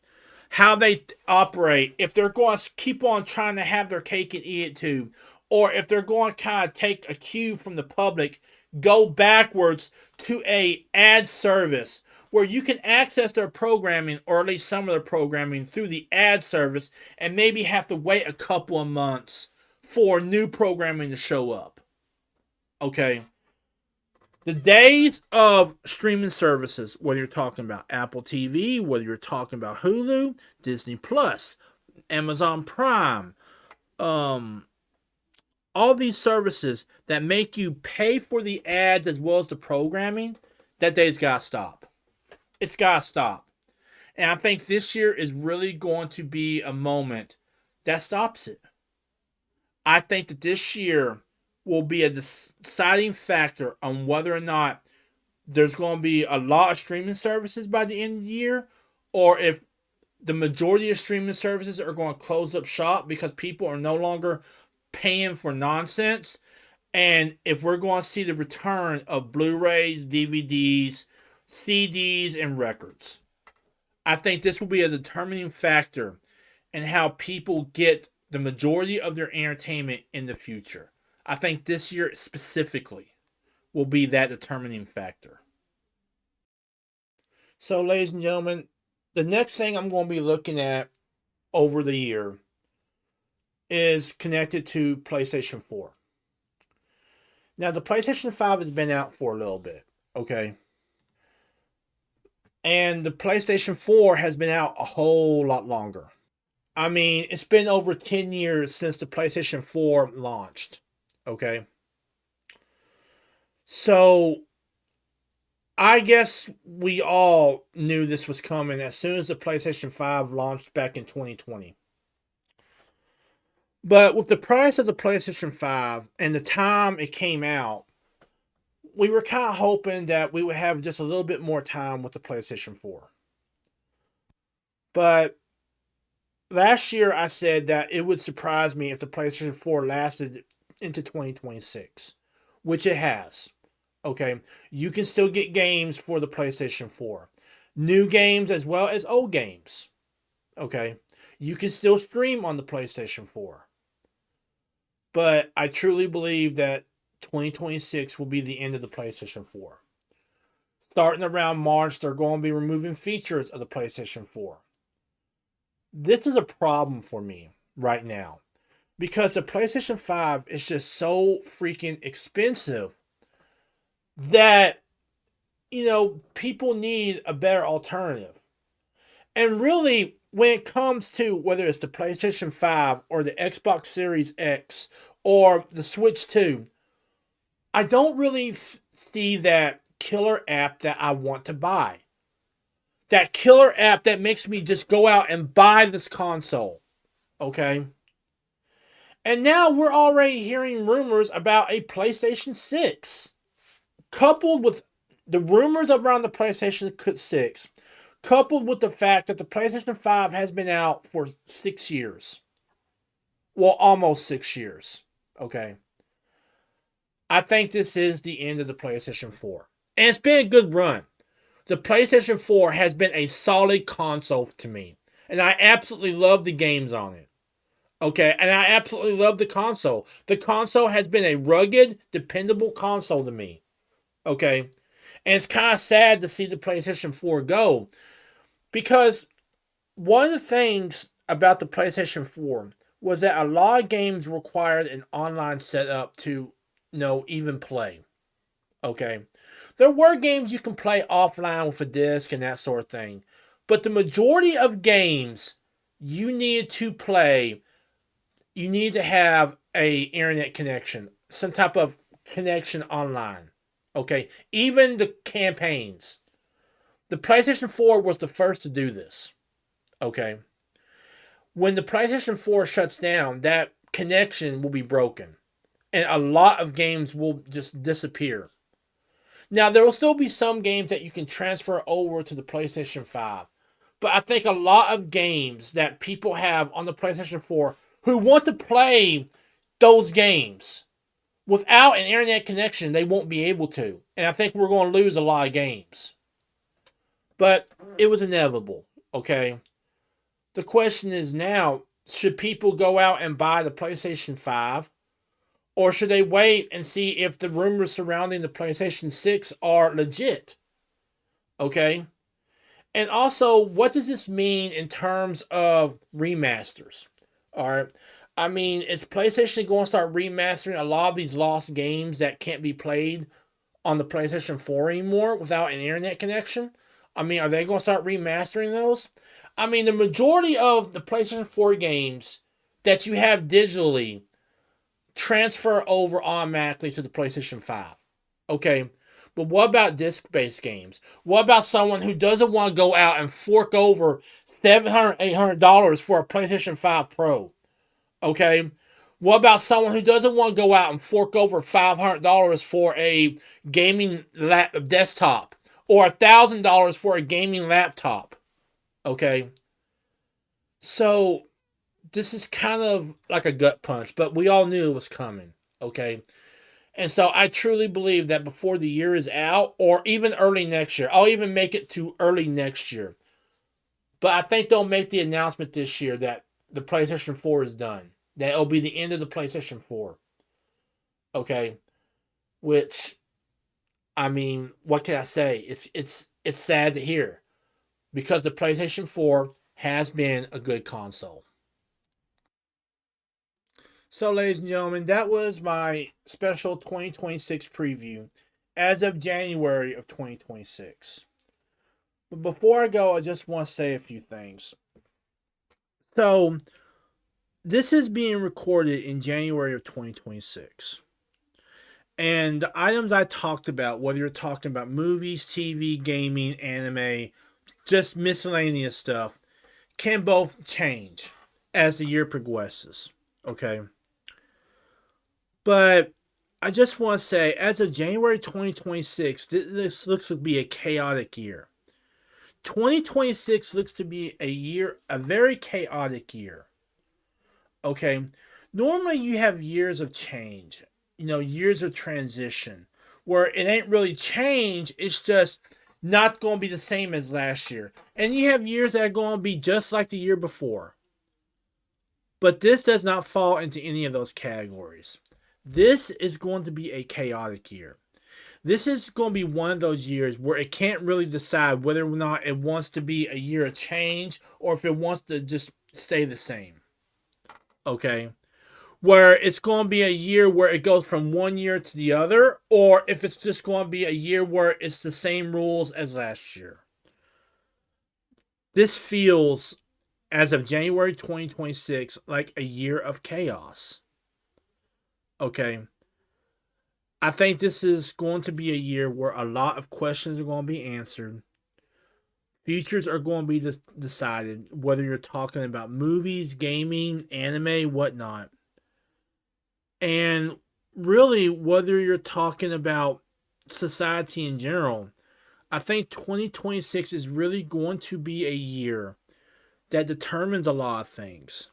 [SPEAKER 2] How they operate, if they're going to keep on trying to have their cake and eat it too, or if they're going to kind of take a cue from the public, go backwards to a ad service where you can access their programming, or at least some of their programming, through the ad service, and maybe have to wait a couple of months for new programming to show up. Okay? The days of streaming services, whether you're talking about Apple TV, whether you're talking about Hulu, Disney Plus, Amazon Prime, all these services that make you pay for the ads as well as the programming, that day's got to stop. It's got to stop. And I think this year is really going to be a moment that stops it. I think that this year will be a deciding factor on whether or not there's going to be a lot of streaming services by the end of the year, or if the majority of streaming services are going to close up shop because people are no longer paying for nonsense, and if we're going to see the return of Blu-rays, DVDs, CDs, and records. I think this will be a determining factor in how people get the majority of their entertainment in the future. I think this year specifically will be that determining factor. So, ladies and gentlemen, the next thing I'm going to be looking at over the year is connected to PlayStation 4. Now, the PlayStation 5 has been out for a little bit, okay? And the PlayStation 4 has been out a whole lot longer. I mean, it's been over 10 years since the PlayStation 4 launched. Okay. So, I guess we all knew this was coming as soon as the PlayStation 5 launched back in 2020. But with the price of the PlayStation 5 and the time it came out, we were kind of hoping that we would have just a little bit more time with the PlayStation 4. But last year I said that it would surprise me if the PlayStation 4 lasted into 2026, which it has. Okay, you can still get games for the PlayStation 4, new games as well as old games. Okay, you can still stream on the PlayStation 4, but I truly believe that 2026 will be the end of the PlayStation 4. Starting around March, they're going to be removing features of the PlayStation 4. This is a problem for me right now, because the PlayStation 5 is just so freaking expensive that, people need a better alternative. And really, when it comes to whether it's the PlayStation 5 or the Xbox Series X or the Switch 2, I don't really see that killer app that I want to buy. That killer app that makes me just go out and buy this console. Okay? And now we're already hearing rumors about a PlayStation 6. Coupled with the rumors around the PlayStation 6, coupled with the fact that the PlayStation 5 has been out for 6 years. Well, almost 6 years. Okay? I think this is the end of the PlayStation 4. And it's been a good run. The PlayStation 4 has been a solid console to me. And I absolutely love the games on it. Okay, and I absolutely love the console. The console has been a rugged, dependable console to me. Okay, and it's kind of sad to see the PlayStation 4 go, because one of the things about the PlayStation 4 was that a lot of games required an online setup to, even play. Okay, there were games you can play offline with a disc and that sort of thing, but the majority of games you needed to play, you need to have a internet connection, some type of connection online. Okay, even the campaigns. The PlayStation 4 was the first to do this. Okay. When the PlayStation 4 shuts down, that connection will be broken. and a lot of games will just disappear. Now, there will still be some games that you can transfer over to the PlayStation 5. But I think a lot of games that people have on the PlayStation 4 who want to play those games without an internet connection, they won't be able to. And I think we're going to lose a lot of games. But it was inevitable, okay? The question is now, should people go out and buy the PlayStation 5? Or should they wait and see if the rumors surrounding the PlayStation 6 are legit? Okay? And also, what does this mean in terms of remasters? All right. I mean, is PlayStation going to start remastering a lot of these lost games that can't be played on the PlayStation 4 anymore without an internet connection? I mean, are they going to start remastering those? I mean, the majority of the PlayStation 4 games that you have digitally transfer over automatically to the PlayStation 5. Okay. But what about disc-based games? What about someone who doesn't want to go out and fork over $700, $800 for a PlayStation 5 Pro? Okay? What about someone who doesn't want to go out and fork over $500 for a gaming desktop or $1,000 for a gaming laptop? Okay? So, this is kind of like a gut punch, but we all knew it was coming. Okay? And so I truly believe that before the year is out, or even early next year, I'll even make it to early next year. But I think they'll make the announcement this year that the PlayStation 4 is done. That it'll be the end of the PlayStation 4. Okay? Which, I mean, what can I say? It's sad to hear. Because the PlayStation 4 has been a good console. So, ladies and gentlemen, that was my special 2026 preview as of January of 2026. But before I go, I just want to say a few things. So, this is being recorded in January of 2026. And the items I talked about, whether you're talking about movies, TV, gaming, anime, just miscellaneous stuff, can both change as the year progresses. Okay? But I just want to say, as of January 2026, this looks to be a chaotic year. 2026 looks to be a very chaotic year. Okay? Normally you have years of change, years of transition, where it ain't really change, it's just not going to be the same as last year. And you have years that are going to be just like the year before. But this does not fall into any of those categories. This is going to be a chaotic year. This is going to be one of those years where it can't really decide whether or not it wants to be a year of change or if it wants to just stay the same. Okay? Where it's going to be a year where it goes from one year to the other, or if it's just going to be a year where it's the same rules as last year. This feels, as of January 2026, like a year of chaos. Okay. I think this is going to be a year where a lot of questions are going to be answered. Futures are going to be decided, whether you're talking about movies, gaming, anime, whatnot. And really, whether you're talking about society in general, I think 2026 is really going to be a year that determines a lot of things.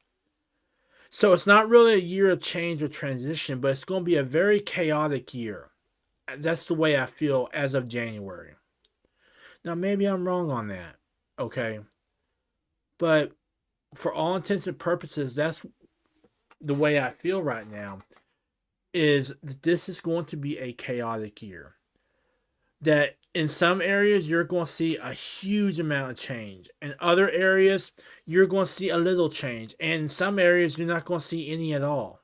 [SPEAKER 2] So it's not really a year of change or transition, but it's going to be a very chaotic year. That's the way I feel as of January. Now, maybe I'm wrong on that, okay? But for all intents and purposes, that's the way I feel right now, is that this is going to be a chaotic year. That in some areas, you're going to see a huge amount of change. In other areas, you're going to see a little change. And in some areas, you're not going to see any at all.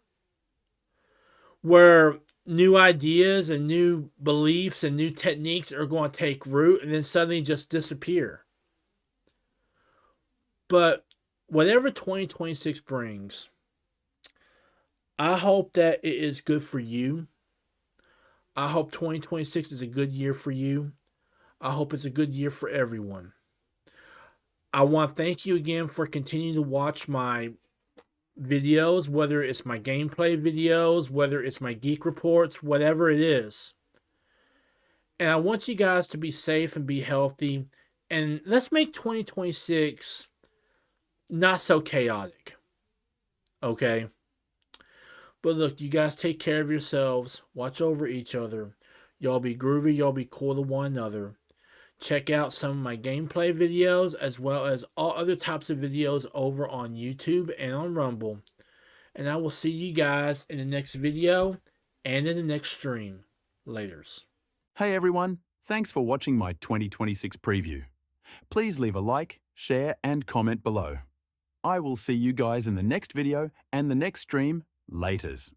[SPEAKER 2] Where new ideas and new beliefs and new techniques are going to take root and then suddenly just disappear. But whatever 2026 brings, I hope that it is good for you. I hope 2026 is a good year for you. I hope it's a good year for everyone. I want to thank you again for continuing to watch my videos, whether it's my gameplay videos, whether it's my geek reports, whatever it is. And I want you guys to be safe and be healthy. And let's make 2026 not so chaotic. Okay? But look, you guys take care of yourselves. Watch over each other. Y'all be groovy. Y'all be cool to one another. Check out some of my gameplay videos as well as all other types of videos over on YouTube and on Rumble. And I will see you guys in the next video and in the next stream. Laters.
[SPEAKER 1] Hey everyone, thanks for watching my 2026 preview. Please leave a like, share and comment below. I will see you guys in the next video and the next stream. Laters.